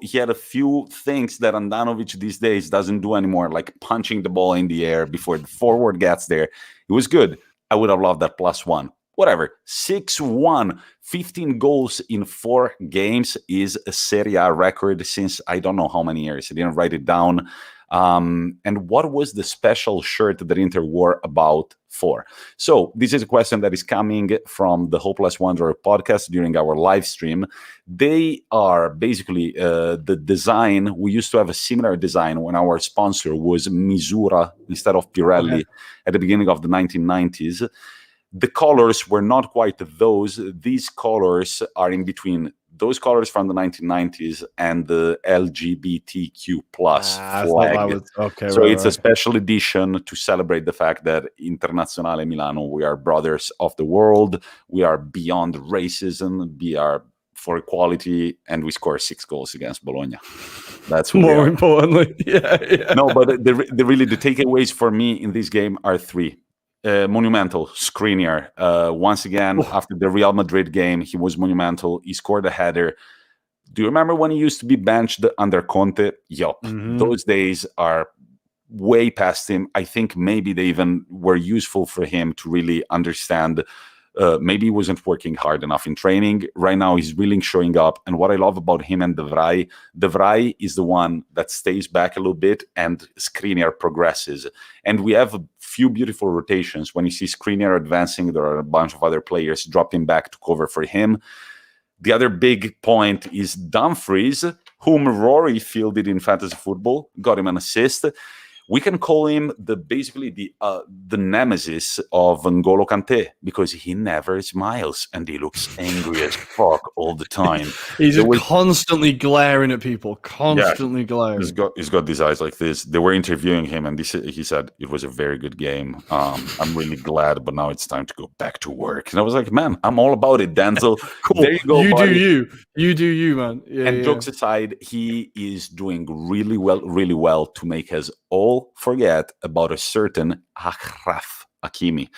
things that Andanovic these days doesn't do anymore, like punching the ball in the air before the forward gets there. It was good. I would have loved that +1. Whatever, 6-1, 15 goals in 4 games is a Serie A record since I don't know how many years. I didn't write it down. And what was the special shirt that Inter wore about for? So this is a question that is coming from the Hopeless Wanderer podcast during our live stream. They are basically the design. We used to have a similar design when our sponsor was Misura instead of Pirelli at the beginning of the 1990s. The colors were not quite those. These colors are in between those colors from the 1990s and the LGBTQ plus flag. Okay, So it's a right. special edition to celebrate the fact that Internazionale Milano, we are brothers of the world. We are beyond racism. We are for equality, and we score 6 goals against Bologna. That's what more importantly. Yeah. No, but the takeaways for me in this game are 3. Monumental, Skriniar. Once again, after the Real Madrid game, he was monumental. He scored a header. Do you remember when he used to be benched under Conte? Yup. Those days are way past him. I think maybe they even were useful for him to really understand. Maybe he wasn't working hard enough in training. Right now, he's really showing up. And what I love about him and De Vrij is the one that stays back a little bit and Skriniar progresses. And we have a few beautiful rotations. When you see Skriniar advancing, there are a bunch of other players dropping back to cover for him. The other big point is Dumfries, whom Rory fielded in fantasy football, got him an assist. We can call him basically the nemesis of N'Golo Kante because he never smiles and he looks angry as fuck all the time. He's just constantly glaring at people, glaring. He's got these eyes like this. They were interviewing him and he said, it was a very good game. I'm really glad, but now it's time to go back to work. And I was like, man, I'm all about it, Denzel. Cool. There you go, You do you, man. Yeah, jokes aside, he is doing really well to make us all forget about a certain Achraf Hakimi,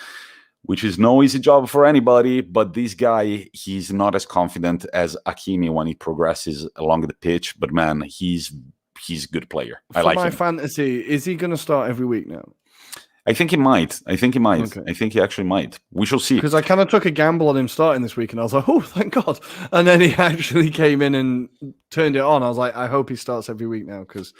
which is no easy job for anybody, but this guy, he's not as confident as Hakimi when he progresses along the pitch, but man, he's a good player. I like him. For my fantasy, is he going to start every week now? I think he might. Okay. I think he actually might. We shall see. Because I kind of took a gamble on him starting this week, and I was like, oh, thank God. And then he actually came in and turned it on. I was like, I hope he starts every week now, because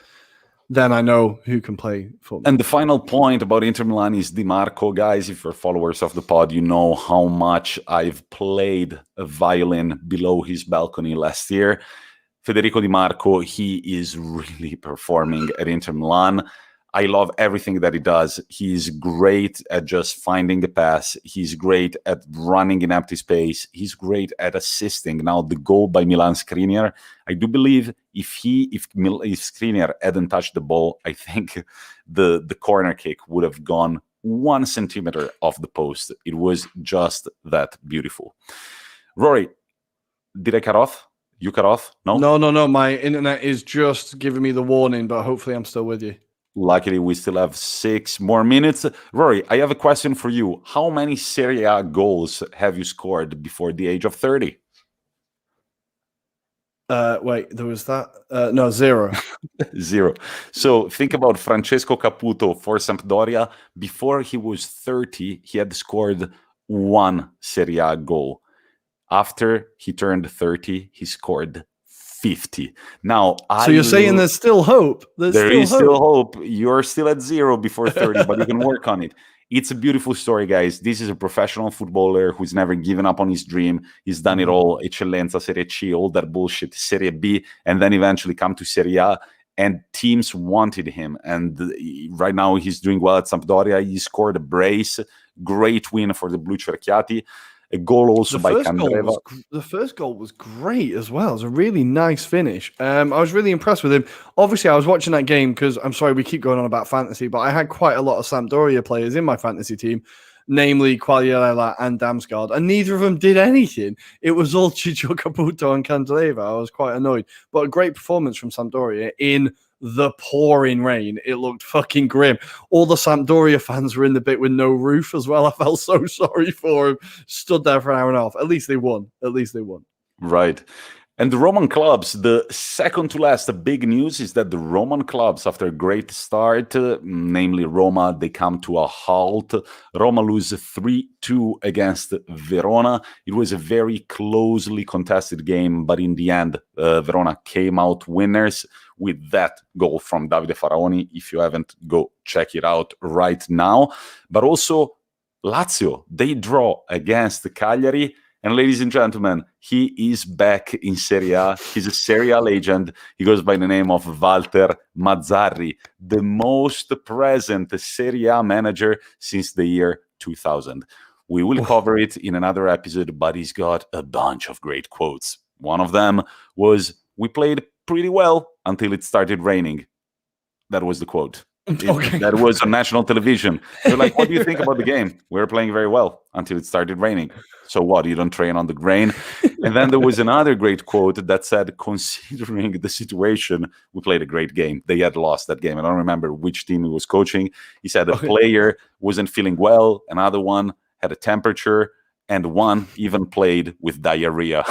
then I know who can play for me. And the final point about Inter Milan is Di Marco. Guys, if you're followers of the pod, you know how much I've played a violin below his balcony last year. Federico Di Marco, he is really performing at Inter Milan. I love everything that he does. He's great at just finding the pass. He's great at running in empty space. He's great at assisting. Now, the goal by Milan Skriniar, I do believe if Skriniar hadn't touched the ball, I think the corner kick would have gone 1 centimeter off the post. It was just that beautiful. Rory, did I cut off? You cut off? No? No. My internet is just giving me the warning, but hopefully I'm still with you. Luckily, we still have 6 more minutes. Rory, I have a question for you. How many Serie A goals have you scored before the age of 30? Wait, there was that? No, 0. 0. So think about Francesco Caputo for Sampdoria. Before he was 30, he had scored 1 Serie A goal. After he turned 30, he scored 50. Now, so you're saying there's still hope? There is still hope. You're still at 0 before 30, but you can work on it. It's a beautiful story, guys. This is a professional footballer who's never given up on his dream. He's done it all. Eccellenza, Serie C, all that bullshit, Serie B, and then eventually come to Serie A. And teams wanted him. And right now he's doing well at Sampdoria. He scored a brace. Great win for the Blu Cerchiati. A goal also by Candreva. The first goal was great as well. It was a really nice finish. I was really impressed with him. Obviously, I was watching that game because, I'm sorry, we keep going on about fantasy, but I had quite a lot of Sampdoria players in my fantasy team, namely Quagliarella and Damsgaard, and neither of them did anything. It was all Ciccio Caputo and Candreva. I was quite annoyed. But a great performance from Sampdoria in the pouring rain. It looked fucking grim. All the Sampdoria fans were in the bit with no roof as well. I felt so sorry for them. Stood there for an hour and a half. At least they won. Right. And the Roman clubs, the second to last, the big news is that the Roman clubs, after a great start, namely Roma, they come to a halt. Roma lose 3-2 against Verona. It was a very closely contested game, but in the end, Verona came out winners with that goal from Davide Faraoni. If you haven't, go check it out right now. But also, Lazio, they draw against Cagliari. And ladies and gentlemen, he is back in Serie A. He's a Serie A legend. He goes by the name of Walter Mazzarri, the most present Serie A manager since the year 2000. We will cover it in another episode, but he's got a bunch of great quotes. One of them was, "We played pretty well until it started raining." That was the quote. That was on national television. They're like, "What do you think about the game?" "We were playing very well until it started raining." "So what? You don't train on the grain?" And then there was another great quote that said, "Considering the situation, we played a great game." They had lost that game. I don't remember which team he was coaching. He said a player wasn't feeling well, another one had a temperature, and one even played with diarrhea.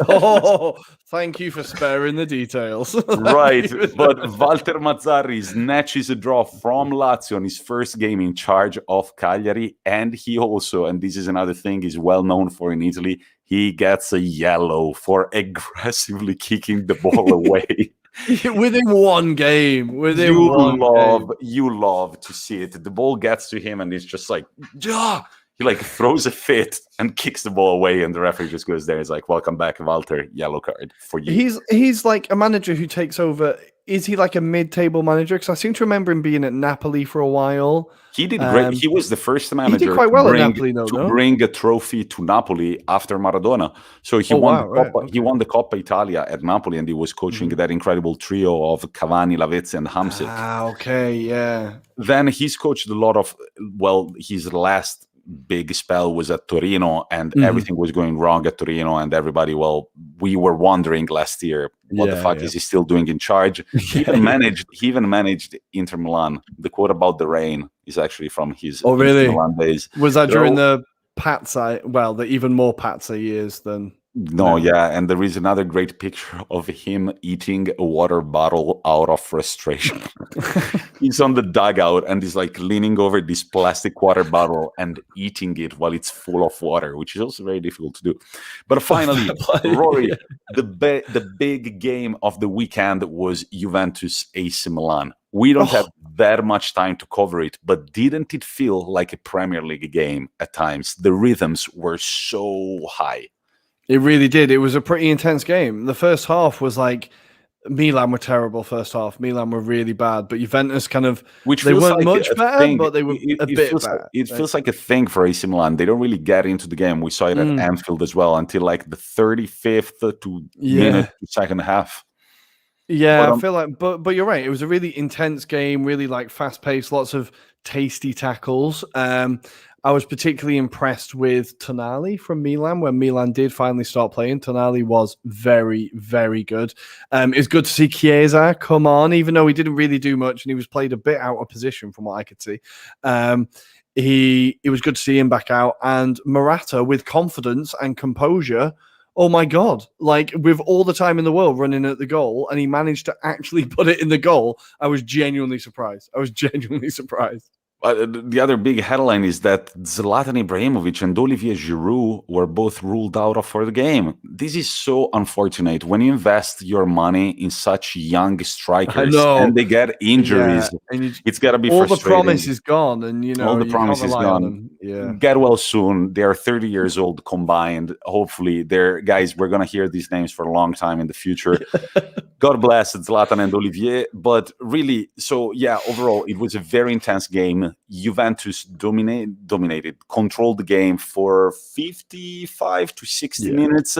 Oh, thank you for sparing the details. Right, but Walter Mazzarri snatches a draw from Lazio on his first game in charge of Cagliari, and he also, and this is another thing he's well known for in Italy, he gets a yellow for aggressively kicking the ball away. Within one game. You love to see it. The ball gets to him and he's just like, "Yeah!" He like throws a fit and kicks the ball away, and the referee just goes there. He's like, "Welcome back, Walter. Yellow card for you." He's like a manager who takes over. Is he like a mid-table manager? Because I seem to remember him being at Napoli for a while. He did great. He was the first manager he did quite well at Napoli, no? Bring a trophy to Napoli after Maradona. So he won the Coppa Italia at Napoli, and he was coaching that incredible trio of Cavani, Lavezzi, and Hamsik. Okay, yeah. Then he's coached a lot of, his last big spell was at Torino, and everything was going wrong at Torino, and everybody, we were wondering last year, what the fuck is he still doing in charge? He even managed Inter Milan. The quote about the rain is actually from his Inter Milan days. Was that during the Pazza, the even more Pazza years than... No, and there is another great picture of him eating a water bottle out of frustration. He's on the dugout and he's like leaning over this plastic water bottle and eating it while it's full of water, which is also very difficult to do. But finally, Rory, the big game of the weekend was Juventus AC Milan. We don't have that much time to cover it, but didn't it feel like a Premier League game at times? The rhythms were so high. It really did. It was a pretty intense game. The first half was like, Milan were terrible first half. Milan were really bad, but Juventus they weren't much better, but they were a bit better. It feels like a thing for AC Milan. They don't really get into the game. We saw it at Anfield as well until like the 35th minute to second half. Yeah, I feel like, but you're right. It was a really intense game, really like fast paced, lots of tasty tackles. I was particularly impressed with Tonali from Milan. When Milan did finally start playing, Tonali was very, very good. It's good to see Chiesa come on, even though he didn't really do much and he was played a bit out of position from what I could see. It was good to see him back out. And Morata with confidence and composure. Oh my God, like with all the time in the world running at the goal, and he managed to actually put it in the goal. I was genuinely surprised. The other big headline is that Zlatan Ibrahimovic and Olivier Giroud were both ruled out for the game. This is so unfortunate when you invest your money in such young strikers and they get injuries. Yeah. It's got to be frustrating. All the promise is gone, and all the promise is gone. Yeah. Get well soon. They are 30 years old combined. Hopefully, we're going to hear these names for a long time in the future. God bless Zlatan and Olivier. But really, overall, it was a very intense game. Juventus dominated, controlled the game for 55 to 60 minutes.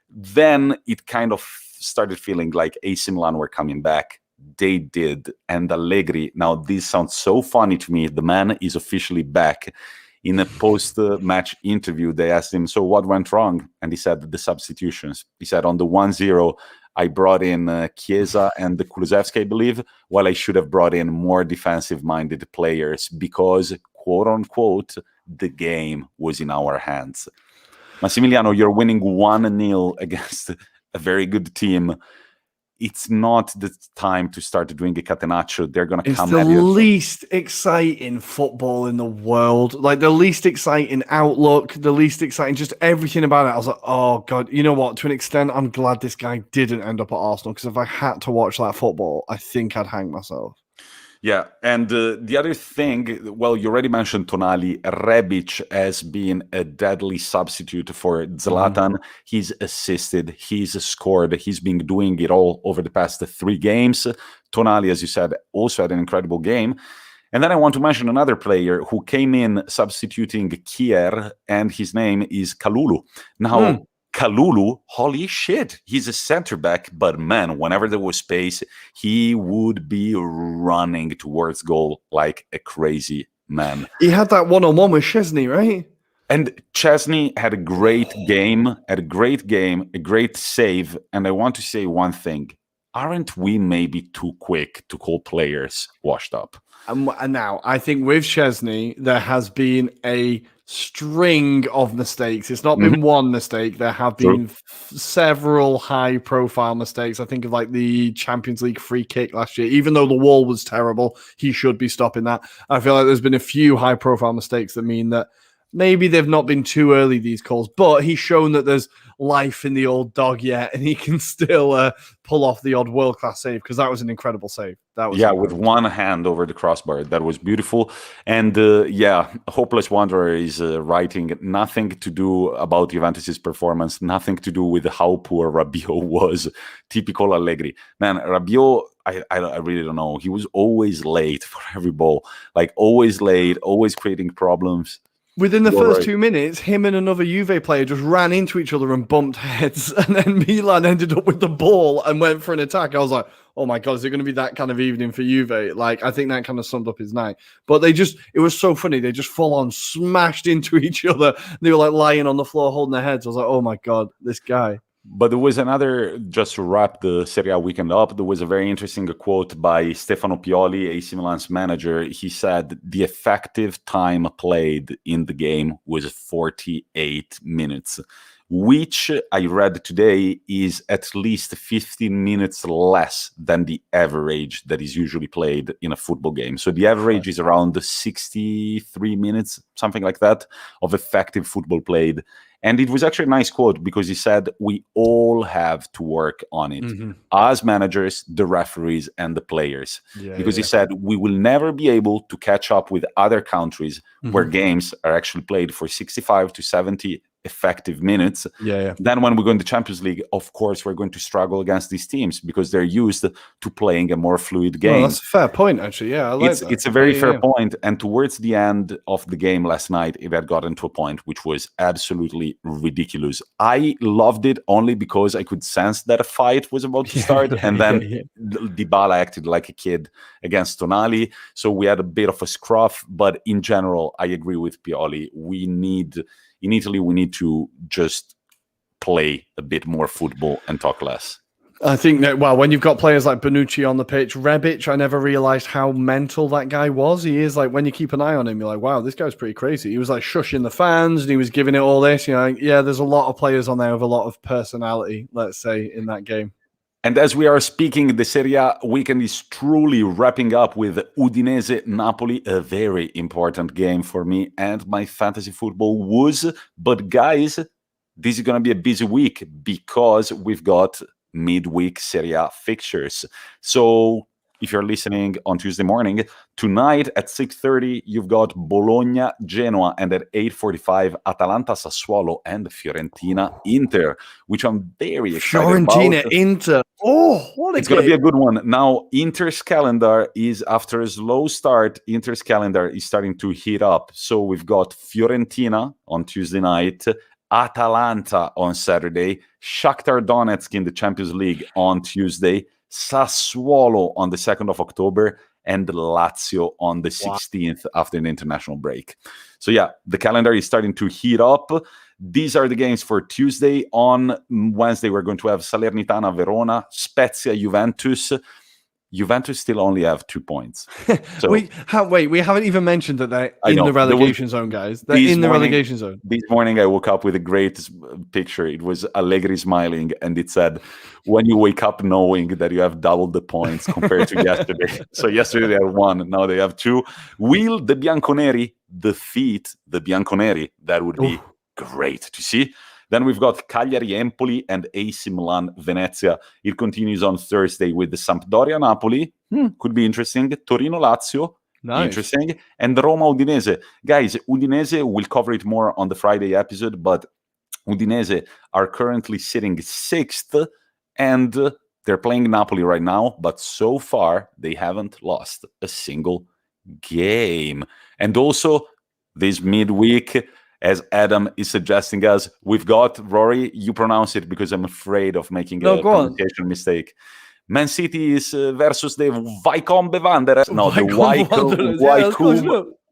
Then it kind of started feeling like AC Milan were coming back. They did. And Allegri, now this sounds so funny to me, the man is officially back. In a post-match interview, they asked him, "So what went wrong?" And he said, "The substitutions." He said, "On the 1-0, I brought in Chiesa and Kulusevski, I believe, while I should have brought in more defensive-minded players because, quote-unquote, the game was in our hands." Massimiliano, you're winning 1-0 against a very good team. It's not the time to start doing a catenaccio. They're going to come at you. It's the least exciting football in the world. Like the least exciting outlook, the least exciting, just everything about it. I was like, oh God, you know what? To an extent, I'm glad this guy didn't end up at Arsenal, because if I had to watch that football, I think I'd hang myself. Yeah, and the other thing, you already mentioned Tonali. Rebic has been a deadly substitute for Zlatan. He's assisted, he's scored, he's been doing it all over the past 3 games. Tonali, as you said, also had an incredible game. And then I want to mention another player who came in substituting Kier, and his name is Kalulu. Now, Kalulu, holy shit, he's a center back, but man, whenever there was space, he would be running towards goal like a crazy man. He had that one-on-one with Chesney, right? And Chesney had a great game, a great save. And I want to say one thing. Aren't we maybe too quick to call players washed up? And now, I think with Chesney, there has been a string of mistakes. It's not been one mistake. There have been several high-profile mistakes. I think of like the Champions League free kick last year. Even though the wall was terrible, he should be stopping that. I feel like there's been a few high-profile mistakes that mean that maybe they've not been too early, these calls, but he's shown that there's life in the old dog yet, and he can still pull off the odd world-class save, because that was an incredible save. That was with one hand over the crossbar. That was beautiful. And Hopeless Wanderer is writing nothing to do about Juventus's performance, nothing to do with how poor Rabiot was. Typical Allegri. Man, Rabiot, I really don't know. He was always late for every ball. Like, always late, always creating problems. Within the first 2 minutes, him and another Juve player just ran into each other and bumped heads. And then Milan ended up with the ball and went for an attack. I was like, oh my God, is it going to be that kind of evening for Juve? Like, I think that kind of summed up his night. But it was so funny. They just full on smashed into each other. They were like lying on the floor holding their heads. I was like, oh my God, this guy. But there was another, just to wrap the Serie A weekend up, there was a very interesting quote by Stefano Pioli, AC Milan's manager. He said the effective time played in the game was 48 minutes, which I read today is at least 15 minutes less than the average that is usually played in a football game. So the average is around 63 minutes, something like that, of effective football played. And it was actually a nice quote, because he said, we all have to work on it. As managers, the referees, and the players. He said, we will never be able to catch up with other countries where games are actually played for 65 to 70 effective minutes. Then when we go in the Champions League, of course, we're going to struggle against these teams because they're used to playing a more fluid game. Well, that's a fair point, actually. Yeah, I like that. It's a very fair point. And towards the end of the game last night, it had gotten to a point which was absolutely ridiculous. I loved it only because I could sense that a fight was about to start. And then Dybala acted like a kid against Tonali. So we had a bit of a scruff. But in general, I agree with Pioli. In Italy, we need to just play a bit more football and talk less. I think that, well, when you've got players like Bonucci on the pitch, Rebic, I never realized how mental that guy was. He is like, when you keep an eye on him, you're like, wow, this guy's pretty crazy. He was like shushing the fans and he was giving it all this. There's a lot of players on there with a lot of personality, let's say, in that game. And as we are speaking, the Serie A weekend is truly wrapping up with Udinese-Napoli, a very important game for me and my fantasy football was. But guys, this is going to be a busy week because we've got midweek Serie A fixtures. So if you're listening on Tuesday morning, tonight at 6:30, you've got Bologna-Genoa, and at 8:45, Atalanta-Sassuolo and Fiorentina-Inter, which I'm very excited about. Fiorentina-Inter. Oh, what a It's going to be a good one. Now, Inter's calendar is, after a slow start, Inter's calendar is starting to heat up. So we've got Fiorentina on Tuesday night, Atalanta on Saturday, Shakhtar Donetsk in the Champions League on Tuesday, Sassuolo on the 2nd of October, and Lazio on the 16th after the international break. So yeah, the calendar is starting to heat up. These are the games for Tuesday. On Wednesday, we're going to have Salernitana, Verona, Spezia, Juventus. Juventus still only have 2 points. So, we haven't even mentioned that they're in the relegation zone, guys. They're in the relegation zone. This morning, I woke up with a great picture. It was Allegri smiling, and it said, when you wake up knowing that you have doubled the points compared to yesterday. So yesterday they had 1, now they have 2. Will the Bianconeri defeat the Bianconeri? That would be great to see. Then we've got Cagliari, Empoli, and AC Milan, Venezia. It continues on Thursday with the Sampdoria, Napoli. Could be interesting. Torino, Lazio. Nice. Interesting. And Roma, Udinese. Guys, Udinese, we'll cover it more on the Friday episode, but Udinese are currently sitting 6th, and they're playing Napoli right now, but so far they haven't lost a single game. And also, this midweek, as Adam is suggesting us. We've got, Rory, you pronounce it because I'm afraid of making a pronunciation mistake. Man City is versus the Wycombe Wanderers. No, the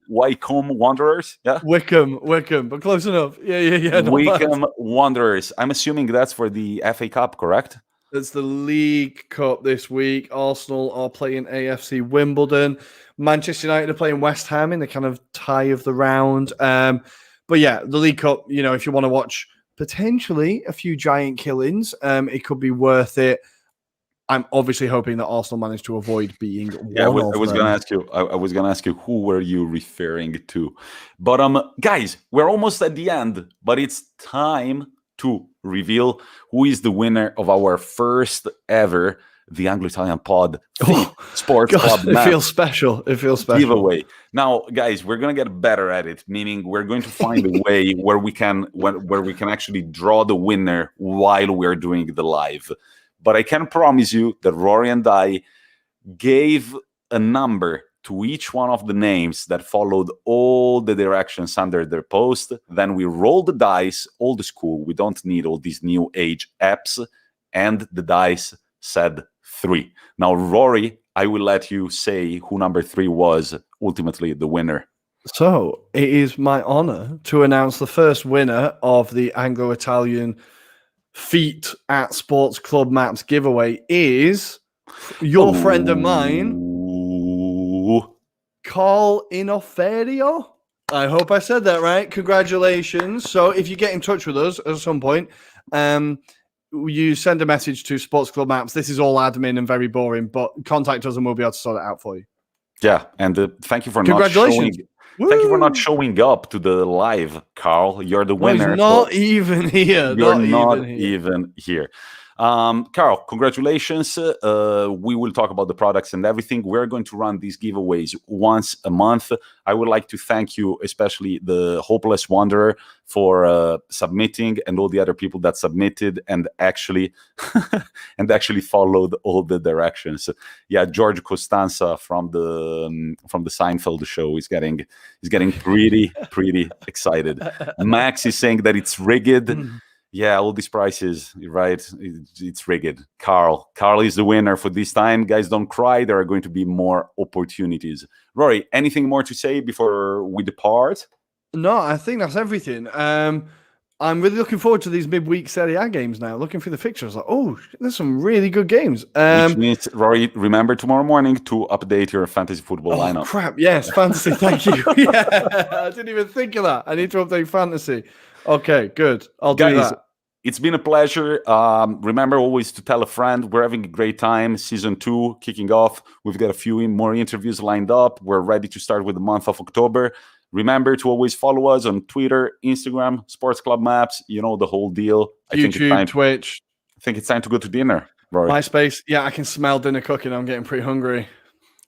Wycombe Wanderers. Yeah, Wickham, but close enough. Yeah. Wycombe Wanderers. I'm assuming that's for the FA Cup, correct? It's the League Cup this week. Arsenal are playing AFC Wimbledon. Manchester United are playing West Ham in the kind of tie of the round. But yeah, the League Cup, if you want to watch potentially a few giant killings, it could be worth it. I'm obviously hoping that Arsenal managed to avoid being I was going to ask you who were you referring to? But guys, we're almost at the end, but it's time to reveal who is the winner of our first ever the Anglo-Italian pod sports club. It feels special. Giveaway. Now, guys, we're gonna get better at it. Meaning, we're going to find a way where we can actually draw the winner while we're doing the live. But I can promise you that Rory and I gave a number to each one of the names that followed all the directions under their post. Then we rolled the dice, old school. We don't need all these new age apps. And the dice said 3. Now, Rory, I will let you say who number 3 was ultimately the winner. So it is my honor to announce the first winner of the Anglo-Italian Feet at Sports Club Maps giveaway is your friend of mine, Carl Inoferio. I hope I said that right. Congratulations. So if you get in touch with us at some point, you send a message to Sports Club Maps. This is all admin and very boring, but contact us and we'll be able to sort it out for you. Yeah, and thank you for not showing up to the live, Carl. You're the winner. He's not even here. You're not even here. Carl, congratulations. We will talk about the products and everything. We're going to run these giveaways once a month. I would like to thank you, especially the Hopeless Wanderer, for submitting, and all the other people that submitted and actually followed all the directions. Yeah, George Costanza from the Seinfeld show is getting pretty excited. Max is saying that it's rigged. Yeah, all these prices, right? It's rigged. Carl is the winner for this time. Guys, don't cry. There are going to be more opportunities. Rory, anything more to say before we depart? No, I think that's everything. I'm really looking forward to these midweek Serie A games now. Looking through the fixtures, there's some really good games. Which means, Rory, remember tomorrow morning to update your fantasy football lineup. Crap, yes, fantasy, thank you. Yeah, I didn't even think of that. I need to update fantasy. Okay, good. I'll do that. It's been a pleasure. Remember always to tell a friend. We're having a great time. Season 2 kicking off. We've got a few more interviews lined up. We're ready to start with the month of October. Remember to always follow us on Twitter, Instagram, Sports Club Maps. You know the whole deal. YouTube, Twitch. I think it's time to go to dinner, Rory. MySpace. Yeah, I can smell dinner cooking. I'm getting pretty hungry.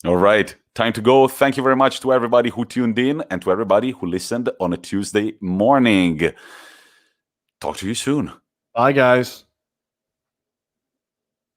All right. Time to go. Thank you very much to everybody who tuned in and to everybody who listened on a Tuesday morning. Talk to you soon. Bye, guys.